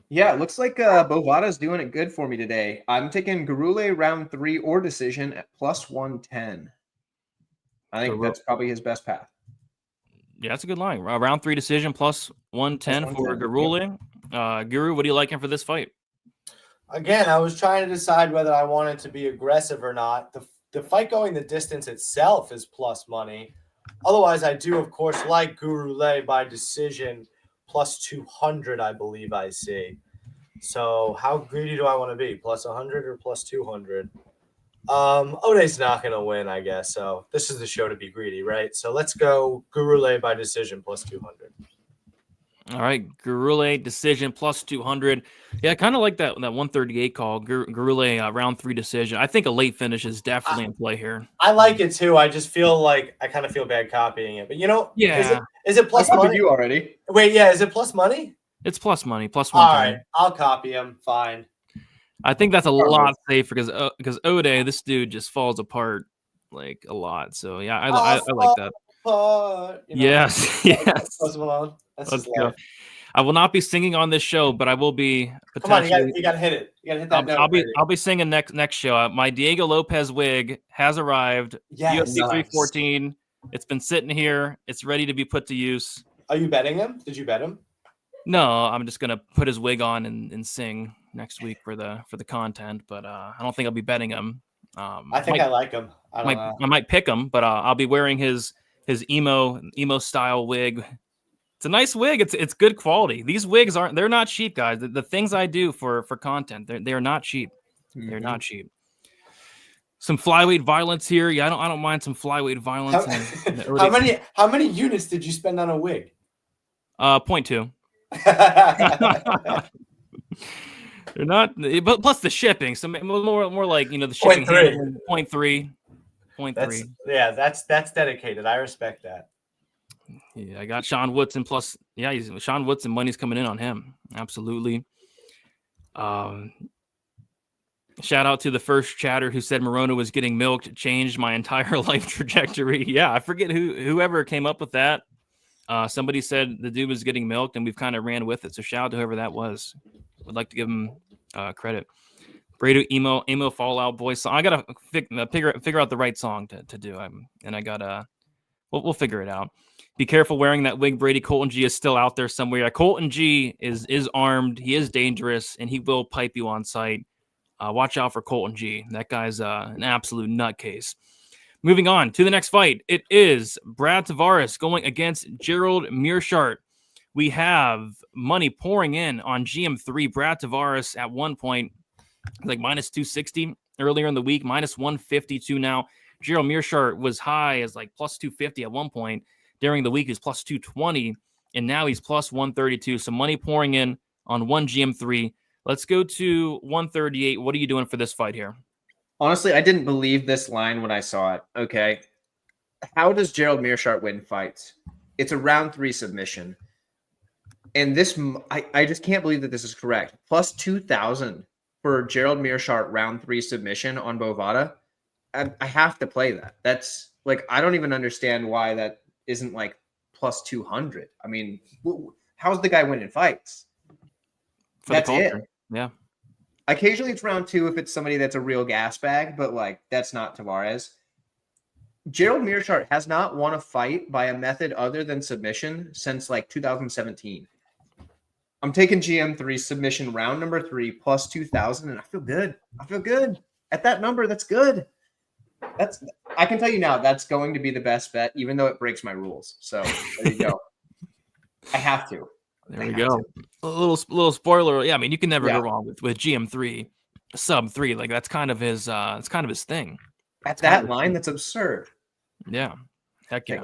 Speaker 5: Yeah, it looks like Bovada's doing it good for me today. I'm taking Garule round 3 or decision at plus 110. I think that's probably his best path.
Speaker 3: Yeah, that's a good line. Round 3 decision plus 110 for Garule. Guru, what are you liking for this fight?
Speaker 4: Again, I was trying to decide whether I wanted to be aggressive or not. The fight going the distance itself is plus money. Otherwise, I do, of course, like Garule by decision plus 200, I believe I see. So how greedy do I want to be? Plus 100 or plus 200? Ode's not going to win, I guess. So this is the show to be greedy, right? So let's go Garule by decision plus 200.
Speaker 3: All right, Garule decision plus 200. Yeah, I kind of like that 138 call. Garule round 3 decision. I think a late finish is definitely in play here.
Speaker 4: I like it too. I just feel like I kind of feel bad copying it, but
Speaker 3: yeah.
Speaker 4: Is it plus money?
Speaker 5: You already?
Speaker 4: Wait, yeah, is it plus money?
Speaker 3: It's plus money, plus
Speaker 4: 110. All
Speaker 3: 110.
Speaker 4: right, I'll copy him. Fine.
Speaker 3: I think that's a lot safer because Ode, this dude just falls apart like a lot. So yeah, I like that. Yes. Let's go. I will not be singing on this show, but I will be potentially.
Speaker 4: Come on, you gotta hit it. You gotta hit that note.
Speaker 3: I'll be singing next show. My Diego Lopez wig has arrived.
Speaker 4: Yes,
Speaker 3: UFC 314. It's been sitting here. It's ready to be put to use.
Speaker 4: Are you betting him? Did you bet him?
Speaker 3: No, I'm just gonna put his wig on and sing next week for the content, but I don't think I'll be betting him.
Speaker 4: I think I like him. I don't know.
Speaker 3: I might pick him, but I'll be wearing his emo style wig. It's a nice wig. It's good quality. These wigs they're not cheap, guys. The things I do for content, they're not cheap. They're not cheap. Some flyweight violence here. Yeah, I don't mind some flyweight violence.
Speaker 4: How many units did you spend on a wig?
Speaker 3: 0.2. They're not, but plus the shipping. So more like the shipping. 0.3. 0.3.
Speaker 4: That's dedicated. I respect that.
Speaker 3: Yeah, I got Sean Woodson plus. Yeah, Sean Woodson. Money's coming in on him. Absolutely. Shout out to the first chatter who said Morono was getting milked. Changed my entire life trajectory. Yeah, I forget whoever came up with that. Somebody said the dude was getting milked, and we've kind of ran with it. So shout out to whoever that was. Would like to give him credit. Brady emo Fallout Boy song. I gotta figure out the right song to do. I gotta. We'll figure it out. Be careful wearing that wig, Brady. Colton G is still out there somewhere. Colton G is armed. He is dangerous, and he will pipe you on sight. Watch out for Colton G. That guy's an absolute nutcase. Moving on to the next fight. It is Brad Tavares going against Gerald Meerschaert. We have money pouring in on GM3. Brad Tavares at one point, like minus 260 earlier in the week, minus 152 now. Gerald Meerschaert was high as like plus 250 at one point. During the week, he's plus 220, and now he's plus 132. So money pouring in on one GM3. Let's go to 138. What are you doing for this fight here?
Speaker 5: Honestly, I didn't believe this line when I saw it. Okay. How does Gerald Meerschaert win fights? It's a round 3 submission. And this, I just can't believe that this is correct. Plus 2,000 for Gerald Meerschaert round 3 submission on Bovada. I have to play that. That's like, I don't even understand why that isn't like plus 200. I mean, how's the guy winning fights? That's it.
Speaker 3: Yeah.
Speaker 5: Occasionally it's round 2 if it's somebody that's a real gas bag, but like that's not Tavares. Gerald Meerschaert has not won a fight by a method other than submission since like 2017. I'm taking GM3 submission round number 3 plus 2,000, and I feel good. At that number. That's good. I can tell you now that's going to be the best bet, even though it breaks my rules. So there you go. I have to.
Speaker 3: There we go. A little spoiler. Yeah, I mean you can never go wrong with GM3 sub 3. Like that's kind of his thing.
Speaker 5: At that line, that's absurd.
Speaker 3: Yeah. Heck yeah.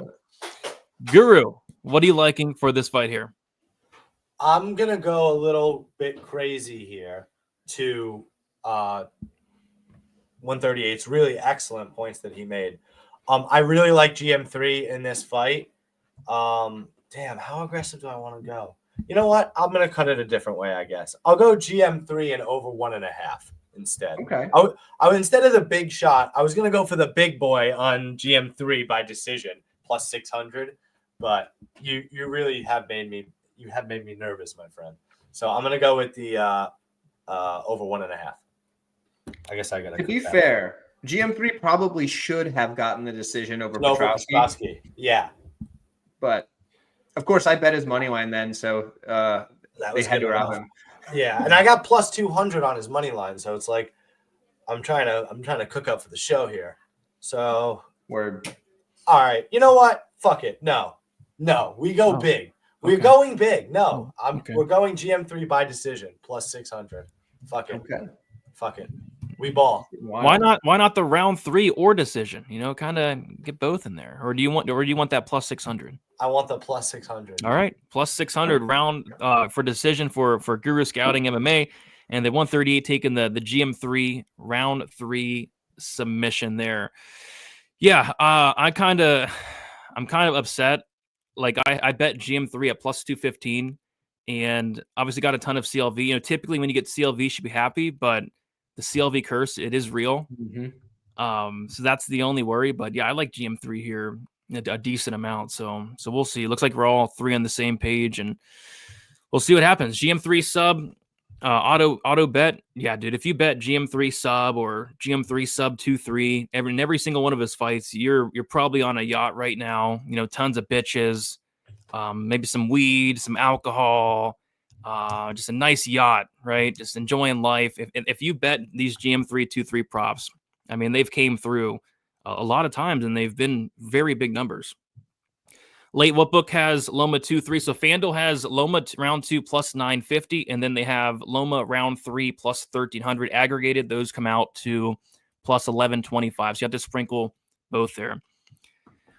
Speaker 3: Guru, what are you liking for this fight here?
Speaker 4: I'm gonna go a little bit crazy here to 138's really excellent points that he made. I really like GM3 in this fight. Damn, how aggressive do I want to go? You know what? I'm going to cut it a different way, I guess. I'll go GM3 and over 1.5 instead. Okay. I instead of the big shot, I was going to go for the big boy on GM3 by decision plus 600, but you really have made me nervous, my friend. So I'm going to go with the over 1.5. I guess I got to be
Speaker 5: fair. GM3 probably should have gotten the decision over Petrosky.
Speaker 4: Yeah.
Speaker 5: But of course I bet his money line then, so they had to rob him.
Speaker 4: Yeah, and I got plus 200 on his money line, so it's like I'm trying to cook up for the show here. So
Speaker 5: word.
Speaker 4: All right. You know what? Fuck it. No. We go big. We're going big. No. We're going GM3 by decision plus 600. Fuck it.
Speaker 5: Okay.
Speaker 4: Fuck it. We ball.
Speaker 3: Why not the round 3 or decision? Kind of get both in there. Or do you want that plus 600?
Speaker 4: I want the plus 600.
Speaker 3: All right. Plus 600 round for decision for Guru Scouting MMA, and the 138 taking the GM3 round 3 submission there. Yeah, I'm kind of upset. Like I bet GM3 at plus 215 and obviously got a ton of CLV. Typically when you get CLV, you should be happy, but the CLV curse, it is real. Mm-hmm. So that's the only worry. But yeah, I like GM3 here a decent amount. So we'll see. It looks like we're all 3 on the same page, and we'll see what happens. GM3 sub, auto bet. Yeah, dude, if you bet GM3 sub or GM3 sub 2-3 every single one of his fights, you're probably on a yacht right now. Tons of bitches, maybe some weed, some alcohol, Just a nice yacht, right? Just enjoying life. If you bet these GM323 props, I mean, they've came through a lot of times and they've been very big numbers. Late, what book has Loma 2-3? So FanDuel has Loma round 2 plus 950, and then they have Loma round 3 plus 1300 aggregated. Those come out to plus 1125. So you have to sprinkle both there.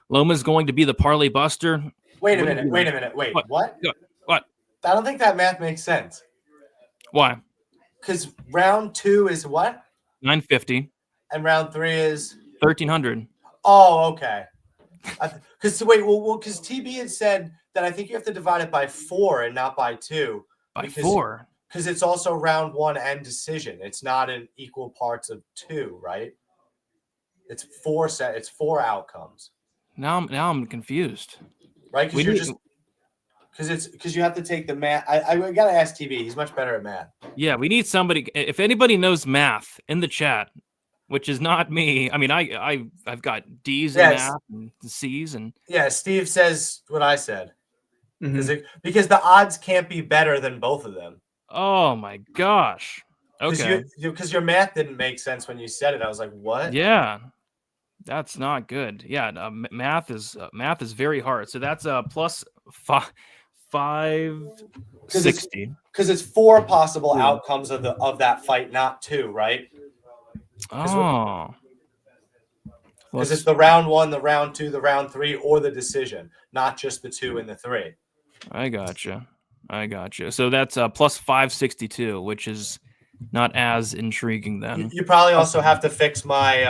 Speaker 3: Loma's going to be the parlay buster.
Speaker 4: Wait a minute. Wait, what?
Speaker 3: What?
Speaker 4: I don't think that math makes sense.
Speaker 3: Why?
Speaker 4: Because round 2 is what?
Speaker 3: 950.
Speaker 4: And round 3 is
Speaker 3: 1300.
Speaker 4: Oh, okay. Because because TB had said that I think you have to divide it by 4 and not by 2.
Speaker 3: By 4.
Speaker 4: Because it's also round 1 and decision. It's not in equal parts of 2, right? It's 4 It's 4 outcomes.
Speaker 3: Now I'm confused.
Speaker 4: Right? Because you have to take the math. I gotta ask TB. He's much better at math.
Speaker 3: Yeah, we need somebody. If anybody knows math in the chat, which is not me. I mean, I've got D's in math and C's and
Speaker 4: yeah. Steve says what I said because the odds can't be better than both of them.
Speaker 3: Oh my gosh. Okay.
Speaker 4: Because your math didn't make sense when you said it. I was like, what?
Speaker 3: Yeah, that's not good. Yeah, math is very hard. So that's plus 560.
Speaker 4: Because it's 4 possible outcomes of that fight, not 2, right?
Speaker 3: Oh,
Speaker 4: because it's the round 1, the round 2, the round 3, or the decision, not just the 2 and the 3.
Speaker 3: I gotcha. So that's plus 562, which is not as intriguing then.
Speaker 4: You probably also have to fix my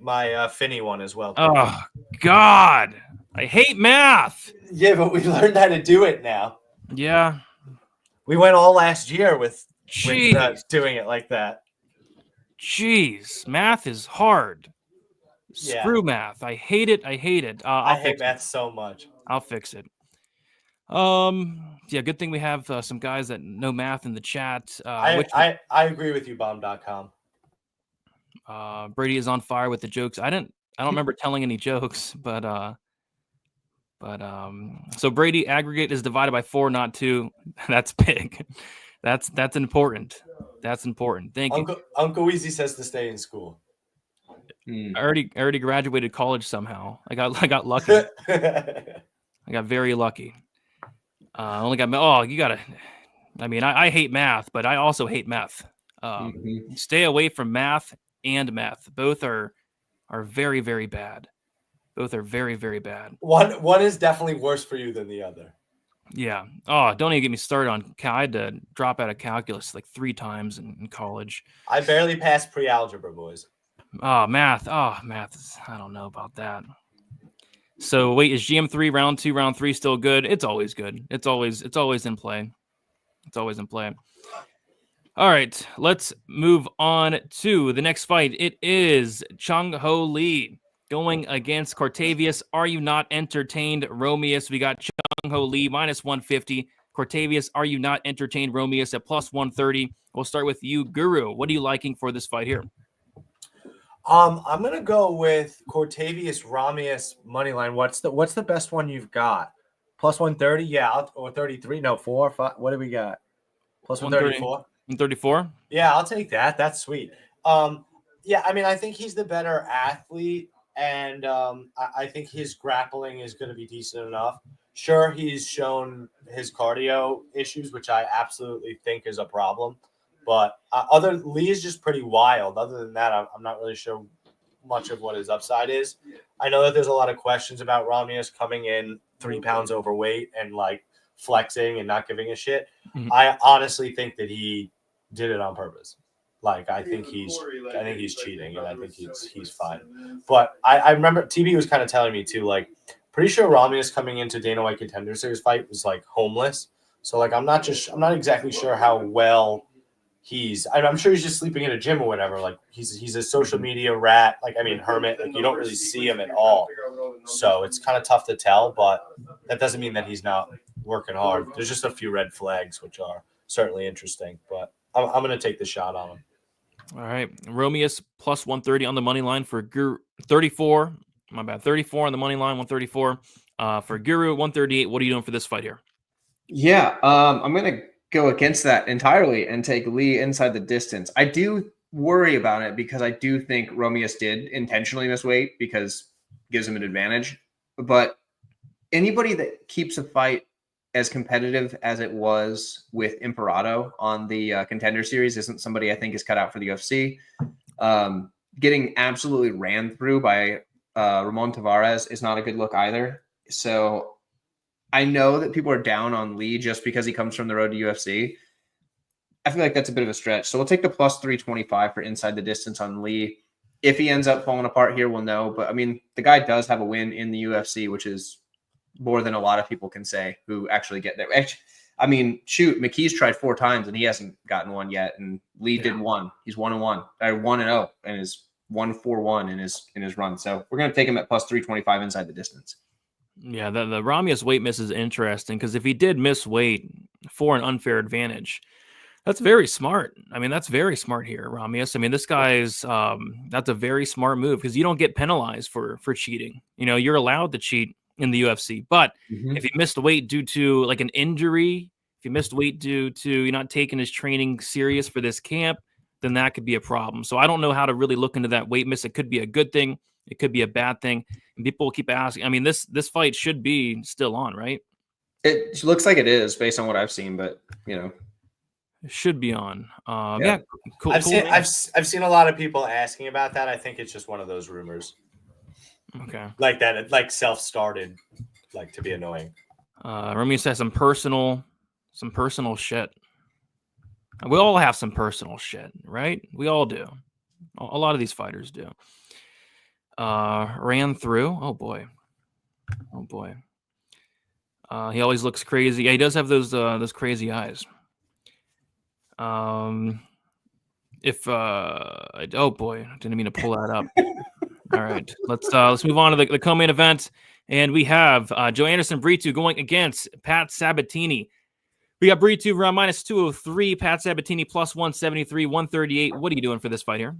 Speaker 4: my Finney one as well.
Speaker 3: Oh God, I hate math.
Speaker 4: Yeah, but we learned how to do it now.
Speaker 3: Yeah,
Speaker 4: we went all last year with doing it like that.
Speaker 3: Jeez, math is hard. Screw math. I hate it. I hate
Speaker 4: math so much.
Speaker 3: I'll fix it. Yeah, good thing we have some guys that know math in the chat.
Speaker 4: I agree with you, bomb.com.
Speaker 3: Brady is on fire with the jokes. I don't remember telling any jokes, but so Brady aggregate is divided by 4, not 2. That's big. That's important. That's important. Thank you.
Speaker 4: Uncle Weezy says to stay in school.
Speaker 3: I already graduated college somehow. I got lucky. I got very lucky. Only got you gotta. I mean, I hate math, but I also hate meth. Stay away from math and meth. Both are very, very bad. Both are very, very bad.
Speaker 4: One is definitely worse for you than the other.
Speaker 3: Yeah. Oh, don't even get me started on. I had to drop out of calculus like 3 times in college.
Speaker 4: I barely passed pre-algebra, boys.
Speaker 3: Math. I don't know about that. So wait, is GM3 round 2, round 3 still good? It's always good. It's always in play. It's always in play. All right, let's move on to the next fight. It is Chung Ho Lee going against Cortavius. Are you not entertained, Romeus? We got Chung Ho Lee minus 150. Cortavius, are you not entertained, Romeus at plus 130? We'll start with you, Guru. What are you liking for this fight here?
Speaker 4: I'm gonna go with Cortavius Romeus money line. What's the best one you've got? Plus 130, yeah, or 33? No, 4, 5. What do we got? Plus 134.
Speaker 3: 134.
Speaker 4: Yeah, I'll take that. That's sweet. Yeah, I mean, I think he's the better athlete, and I think his grappling is going to be decent enough. Sure, he's shown his cardio issues, which I absolutely think is a problem. But Lee is just pretty wild. Other than that, I'm not really sure much of what his upside is. I know that there's a lot of questions about Romeus coming in 3 pounds overweight and like flexing and not giving a shit. Mm-hmm. I honestly think that he did it on purpose. Like I think he's cheating, and I think he's fine. But I remember TB was kind of telling me too, like pretty sure Romeus coming into Dana White Contender Series fight was like homeless. So like I'm not exactly sure how well. I'm sure he's just sleeping in a gym or whatever. Like he's a social media rat. Like, I mean, hermit, like you don't really see him at all. So it's kind of tough to tell, but that doesn't mean that he's not working hard. There's just a few red flags, which are certainly interesting, but I'm going to take the shot on him.
Speaker 3: All right. Romeus plus 130 on the money line for Guru. 34. My bad. 34 on the money line, 134. For Guru, 138. What are you doing for this fight here?
Speaker 5: Yeah, I'm gonna go against that entirely and take Lee inside the distance. I do worry about it because I do think Romeus did intentionally miss weight because it gives him an advantage. But anybody that keeps a fight as competitive as it was with Imperato on the Contender Series isn't somebody I think is cut out for the UFC. Getting absolutely ran through by Ramon Tavares is not a good look either. So I know that people are down on Lee just because he comes from the road to UFC. I feel like that's a bit of a stretch. So we'll take the plus 325 for inside the distance on Lee. If he ends up falling apart here, we'll know. But I mean, the guy does have a win in the UFC, which is more than a lot of people can say who actually get there. I mean, shoot, McKee's tried 4 times and he hasn't gotten one yet. And Lee did one. He's 1-1, or 1-0, and is 1-4-1 in his run. So we're going to take him at plus 325 inside the distance.
Speaker 3: Yeah, the Ramius weight miss is interesting because if he did miss weight for an unfair advantage, that's very smart. I mean, that's very smart here, Ramius. I mean, this guy's that's a very smart move because you don't get penalized for cheating. You know, you're allowed to cheat in the UFC, but if he missed weight due to like an injury, if he missed weight due to you not taking his training serious for this camp, then that could be a problem. So I don't know how to really look into that weight miss. It could be a good thing. It could be a bad thing. And people will keep asking. I mean, this fight should be still on, right?
Speaker 5: It looks like it is based on what I've seen, but you know,
Speaker 3: it should be on. Yeah, cool.
Speaker 4: I've seen a lot of people asking about that. I think it's just one of those rumors.
Speaker 3: Okay.
Speaker 4: Like that, it like self-started, like to be annoying.
Speaker 3: Remy says some personal shit. We all have some personal shit, right? We all do. A lot of these fighters do. Ran through. Oh boy. He always looks crazy. Yeah, he does have those crazy eyes. Oh boy, I didn't mean to pull that up. All right, let's move on to the co-main event, and we have Joe Anderson Brito going against Pat Sabatini. We got Brito around minus 203, Pat Sabatini plus 173, 138. What are you doing for this fight here?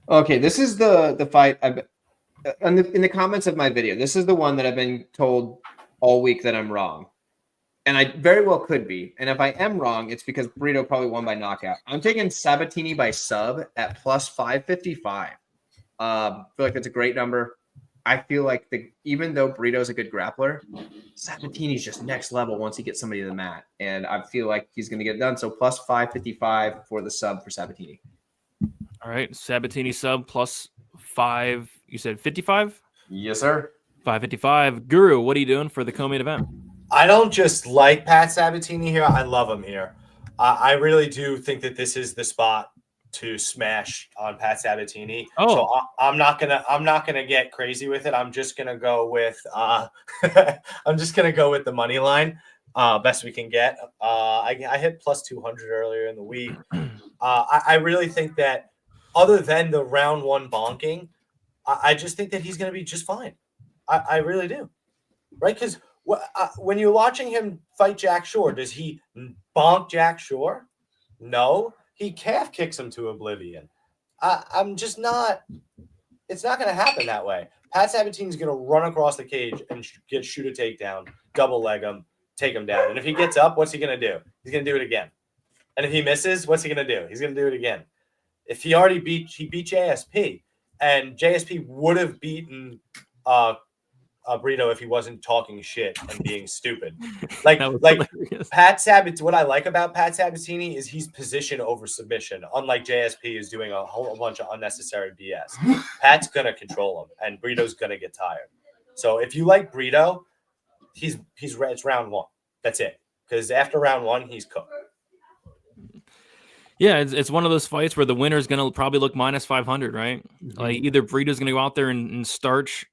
Speaker 5: Okay, this is the fight in the comments of my video. This is the one that I've been told all week that I'm wrong. And I very well could be. And if I am wrong, it's because Brito probably won by knockout. I'm taking Sabatini by sub at plus 555. I feel like that's a great number. I feel like even though Brito's a good grappler, Sabatini's just next level once he gets somebody to the mat. And I feel like he's going to get it done. So plus 555 for the sub for Sabatini.
Speaker 3: All right, Sabatini sub plus 5. You said 55?
Speaker 5: Yes, sir.
Speaker 3: 555. Guru, what are you doing for the co-main event?
Speaker 4: I don't just like Pat Sabatini here. I love him here. I really do think that this is the spot to smash on Pat Sabatini.
Speaker 3: Oh.
Speaker 4: So I'm not gonna get crazy with it. I'm just gonna go with the money line. Best we can get. I hit plus 200 earlier in the week. I really think that other than the round 1 bonking, I just think that he's gonna be just fine. I really do. Right? Because when you're watching him fight Jack Shore, does he bonk Jack Shore? No. He calf kicks him to oblivion. I'm just not – it's not going to happen that way. Pat Sabatini's going to run across the cage and shoot a takedown, double leg him, take him down. And if he gets up, what's he going to do? He's going to do it again. And if he misses, what's he going to do? He's going to do it again. If he already beat JSP, and JSP would have beaten Brito if he wasn't talking shit and being stupid. Like Pat Sabatini, what I like about Pat Sabatini is he's position over submission, unlike JSP is doing a whole bunch of unnecessary BS. Pat's going to control him, and Brito's going to get tired. So if you like Brito, it's round 1. That's it. Because after round 1, he's cooked.
Speaker 3: Yeah, it's one of those fights where the winner is going to probably look minus 500, right? Mm-hmm. Like either Brito's going to go out there and starch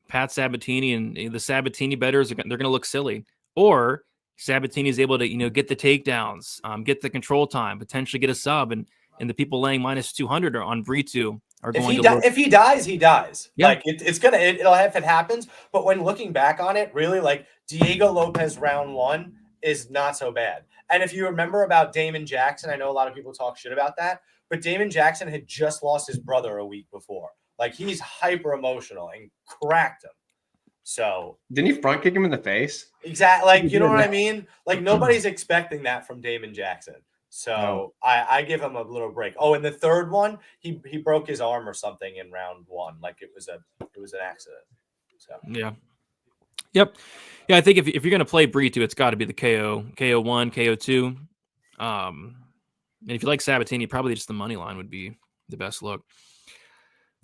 Speaker 3: Pat Sabatini, and the Sabatini bettors they're going to look silly, or Sabatini is able to get the takedowns, get the control time, potentially get a sub, and the people laying minus 200 on Brito are going to.
Speaker 4: If he dies, he dies.
Speaker 3: Yeah.
Speaker 4: Like it'll have if it happens. But when looking back on it, really, like Diego Lopez round 1 is not so bad. And if you remember about Damon Jackson, I know a lot of people talk shit about that, but Damon Jackson had just lost his brother a week before. Like he's hyper emotional and cracked him. So
Speaker 5: Didn't he front kick him in the face?
Speaker 4: exactly, like, you know what I mean? Like, nobody's expecting that from Damon Jackson. So
Speaker 5: No.
Speaker 4: I give him a little break. Oh, and the third one, he broke his arm or something in round 1. Like it was an accident. So
Speaker 3: Yeah. Yep. Yeah, I think if you're gonna play Brito, it's got to be the KO1, KO2. And if you like Sabatini, probably just the money line would be the best look.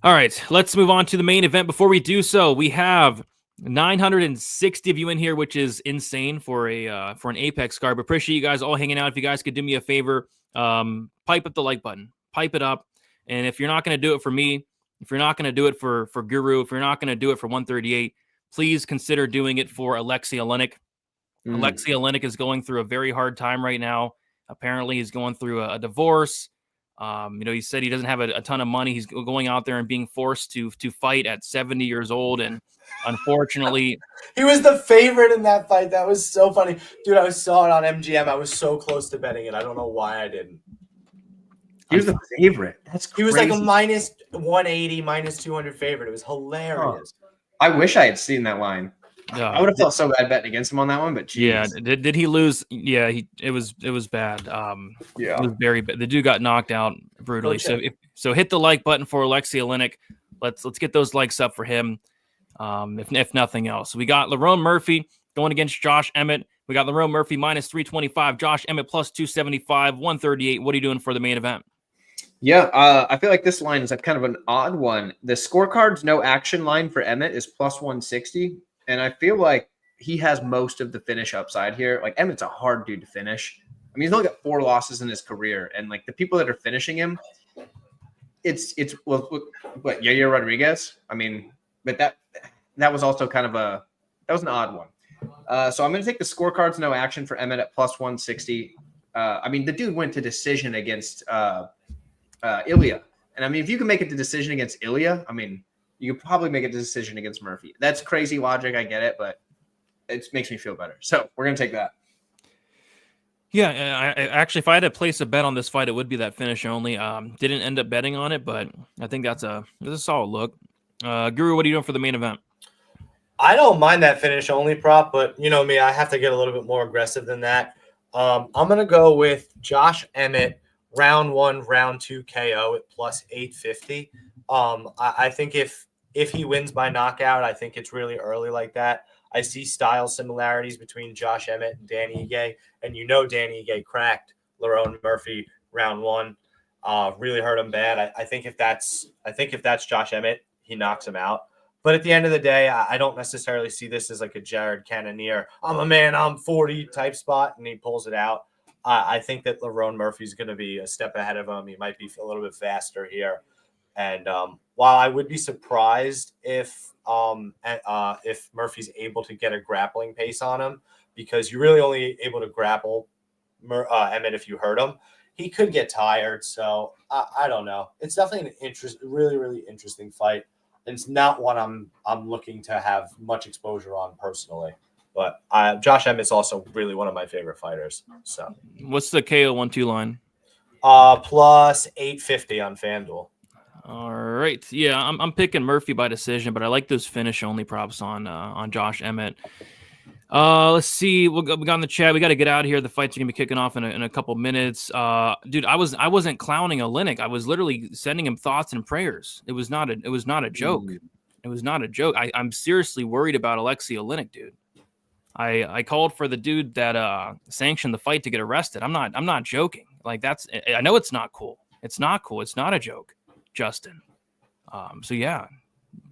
Speaker 3: All right, let's move on to the main event. Before we do so, we have 960 of you in here, which is insane for an Apex card. But appreciate you guys all hanging out. If you guys could do me a favor, pipe up the like button, pipe it up. And if you're not going to do it for me, if you're not going to do it for Guru, if you're not going to do it for 138, please consider doing it for Alexei Olenek. Alexei Olenek is going through a very hard time right now. Apparently, he's going through a divorce. He said he doesn't have a ton of money. He's going out there and being forced to fight at 70 years old. And unfortunately,
Speaker 4: he was the favorite in that fight. That was so funny. Dude, I saw it on MGM. I was so close to betting it. I don't know why I didn't.
Speaker 5: He was the favorite. That's crazy.
Speaker 4: He was like a minus 180, minus 200 favorite. It was hilarious.
Speaker 5: Oh, I wish I had seen that line.
Speaker 3: Yeah,
Speaker 5: I would have felt so bad betting against him on that one, but geez.
Speaker 3: Yeah, did he lose? Yeah, it was bad.
Speaker 5: Yeah,
Speaker 3: it was very bad. The dude got knocked out brutally. So hit the like button for Alexei Olenek. Let's get those likes up for him. If nothing else, we got Lerone Murphy going against Josh Emmett. We got Lerone Murphy minus 325, Josh Emmett plus 275, 138. What are you doing for the main event?
Speaker 5: Yeah, I feel like this line is kind of an odd one. The scorecard's no action line for Emmett is plus 160. And I feel like he has most of the finish upside here. Like, Emmett's a hard dude to finish. I mean, he's only got 4 losses in his career. And, like, the people that are finishing him, it's Yair Rodriguez. I mean, but that was also kind of that was an odd one. So I'm going to take the scorecards no action for Emmett at plus 160. I mean, the dude went to decision against Ilya. And, I mean, if you can make it to decision against Ilya, I mean, you could probably make a decision against Murphy. That's crazy logic. I get it, but it makes me feel better. So we're going to take that.
Speaker 3: Yeah, I actually, if I had to place a bet on this fight, it would be that finish only. Didn't end up betting on it, but I think that's a solid look. Guru, what are you doing for the main event?
Speaker 4: I don't mind that finish only prop, but you know me, I have to get a little bit more aggressive than that. I'm going to go with Josh Emmett, round 1, round 2 KO at plus 850. I think if he wins by knockout, I think it's really early like that. I see style similarities between Josh Emmett and Danny Ige, and Danny Ige cracked Lerone Murphy round 1, really hurt him bad. I think if that's Josh Emmett, he knocks him out. But at the end of the day, I don't necessarily see this as like a Jared Cannonier, I'm a man, I'm 40 type spot, and he pulls it out. I think that Lerone Murphy's going to be a step ahead of him. He might be a little bit faster here. And while I would be surprised if Murphy's able to get a grappling pace on him, because you're really only able to grapple Emmett if you hurt him, he could get tired. So I don't know. It's definitely an really, really interesting fight. And it's not one I'm looking to have much exposure on personally. But Josh Emmett's also really one of my favorite fighters. So
Speaker 3: what's the KO 1-2 line?
Speaker 4: Plus 850 on FanDuel.
Speaker 3: All right. Yeah, I'm picking Murphy by decision, but I like those finish only props on Josh Emmett. Let's see. We got in the chat. We got to get out of here. The fights are gonna be kicking off in a couple minutes. Dude, I wasn't clowning Olenek. I was literally sending him thoughts and prayers. It was not a joke. It was not a joke. I'm seriously worried about Alexei Olenek, dude. I called for the dude that sanctioned the fight to get arrested. I'm not joking. Like, I know it's not cool. It's not cool. It's not a joke, Justin. So yeah,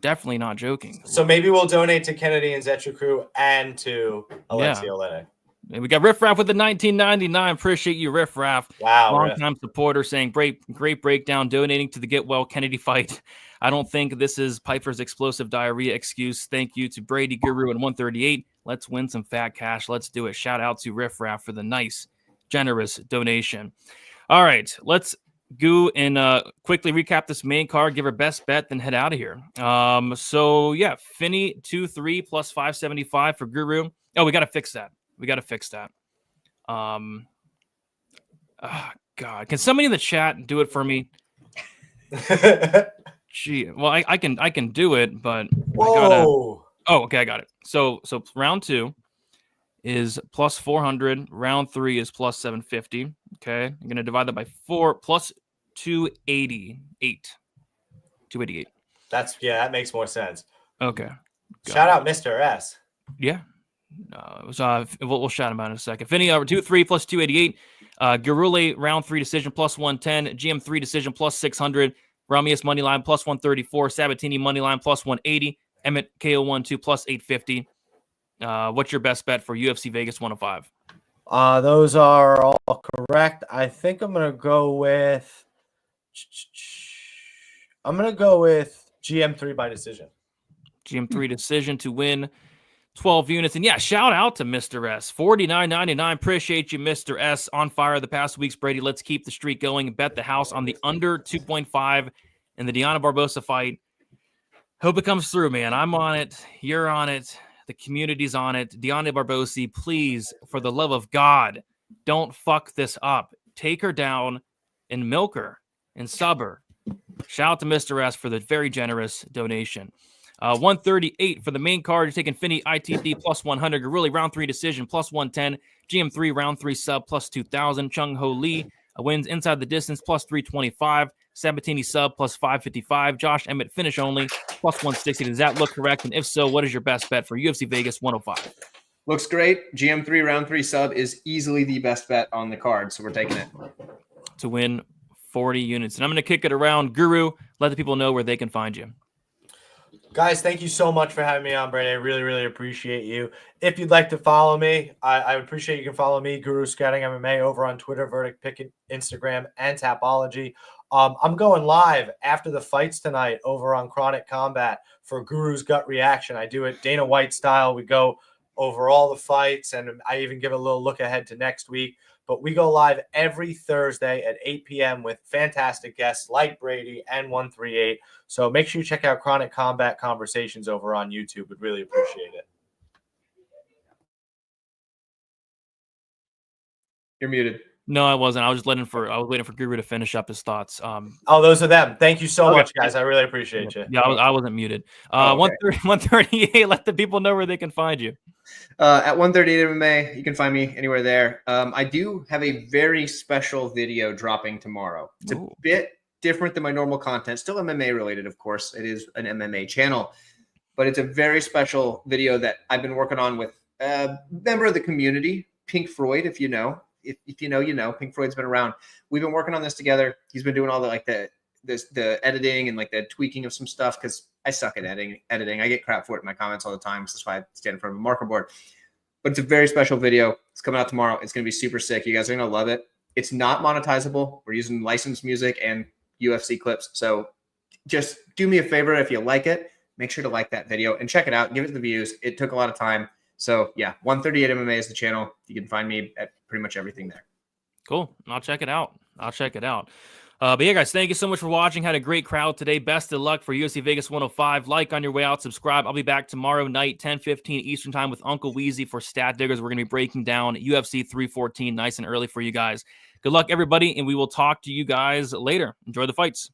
Speaker 3: definitely not joking.
Speaker 4: So maybe we'll donate to Kennedy and Zetra Crew and to Alexei Olenek.
Speaker 3: And we got Riff Raff with the 1999. Appreciate you, Riff Raff.
Speaker 4: Wow.
Speaker 3: Long-time supporter saying great breakdown, donating to the Get Well Kennedy fight. I don't think this is Piper's explosive diarrhea excuse. Thank you to Brady Guru and 138. Let's win some fat cash. Let's do it. Shout out to Riff Raff for the nice, generous donation. All right, let's go and quickly recap this main card, give our best bet, then head out of here. So yeah, Finney 2-3 plus 575 for Guru. Oh, we got to fix that. Oh, God, can somebody in the chat do it for me? Gee, well, I can do it, but
Speaker 4: Whoa.
Speaker 3: Oh, okay, I got it. So round 2 is plus 400. Round 3 is plus 750. Okay, I'm gonna divide that by 4 plus 288. 288.
Speaker 4: That makes more sense.
Speaker 3: Okay.
Speaker 4: Shout out Mr. S.
Speaker 3: Yeah. It was, we'll shout him out in a second. Finney over 2-3 plus 288. Garule round 3 decision plus 110. GM3 decision plus 600. Ramius money line plus 134. Sabatini money line plus 180. Emmett KO12 plus 850. What's your best bet for UFC Vegas 105?
Speaker 4: Those are all correct. I think I'm gonna go with GM3 by decision.
Speaker 3: GM3 decision to win 12 units. And yeah, shout out to Mr. S. $49.99. Appreciate you, Mr. S. On fire the past weeks, Brady. Let's keep the streak going. Bet the house on the under 2.5 in the Deanna Barbosa fight. Hope it comes through, man. I'm on it. You're on it. The community's on it. Deanna Barbosa, please, for the love of God, don't fuck this up. Take her down and milk her and sub her. Shout out to Mr. S for the very generous donation. 138 for the main card. You're taking Finney ITD plus 100. Garuli round 3 decision plus 110. GM3 round 3 sub plus 2,000. Chung Ho Lee wins inside the distance plus 325. Sabatini sub plus 555. Josh Emmett finish only plus 160. Does that look correct? And if so, what is your best bet for UFC Vegas 105?
Speaker 5: Looks great. GM3 round 3 sub is easily the best bet on the card, so we're taking it.
Speaker 3: To win 40 units. And I'm going to kick it around. Guru, let the people know where they can find you.
Speaker 4: Guys, thank you so much for having me on, Brady. I really, really appreciate you. If you'd like to follow me, I would appreciate you can follow me, Guru Scouting MMA, over on Twitter, Verdict Pick, Instagram, and Tapology. I'm going live after the fights tonight over on Chronic Combat for Guru's Gut Reaction. I do it Dana White style. We go over all the fights, and I even give a little look ahead to next week. But we go live every Thursday at 8 p.m. with fantastic guests like Brady and 138. So make sure you check out Chronic Combat Conversations over on YouTube. Would really appreciate it.
Speaker 5: You're muted.
Speaker 3: No, I wasn't. I was waiting for Guru to finish up his thoughts.
Speaker 4: Those are them. Thank you so much, guys. I really appreciate you.
Speaker 3: Yeah, I wasn't muted. 138. Let the people know where they can find you.
Speaker 5: At 138 MMA, you can find me anywhere there. I do have a very special video dropping tomorrow. It's a bit different than my normal content. Still MMA related, of course. It is an MMA channel, but it's a very special video that I've been working on with a member of the community, Pink Floyd, if you know. If you know, you know. Pink Floyd's been around. We've been working on this together. He's been doing all the editing and like the tweaking of some stuff because I suck at editing. I get crap for it in my comments all the time. So that's why I stand in front of a marker board. But it's a very special video. It's coming out tomorrow. It's going to be super sick. You guys are going to love it. It's not monetizable. We're using licensed music and UFC clips. So just do me a favor. If you like it, make sure to like that video and check it out. Give it the views. It took a lot of time. So yeah, 138 MMA is the channel. You can find me at pretty much everything there.
Speaker 3: Cool. I'll check it out. But yeah, guys, thank you so much for watching. Had a great crowd today. Best of luck for UFC Vegas 105. Like on your way out. Subscribe. I'll be back tomorrow night, 10:15 Eastern time with Uncle Weezy for Stat Diggers. We're going to be breaking down UFC 314 nice and early for you guys. Good luck, everybody, and we will talk to you guys later. Enjoy the fights.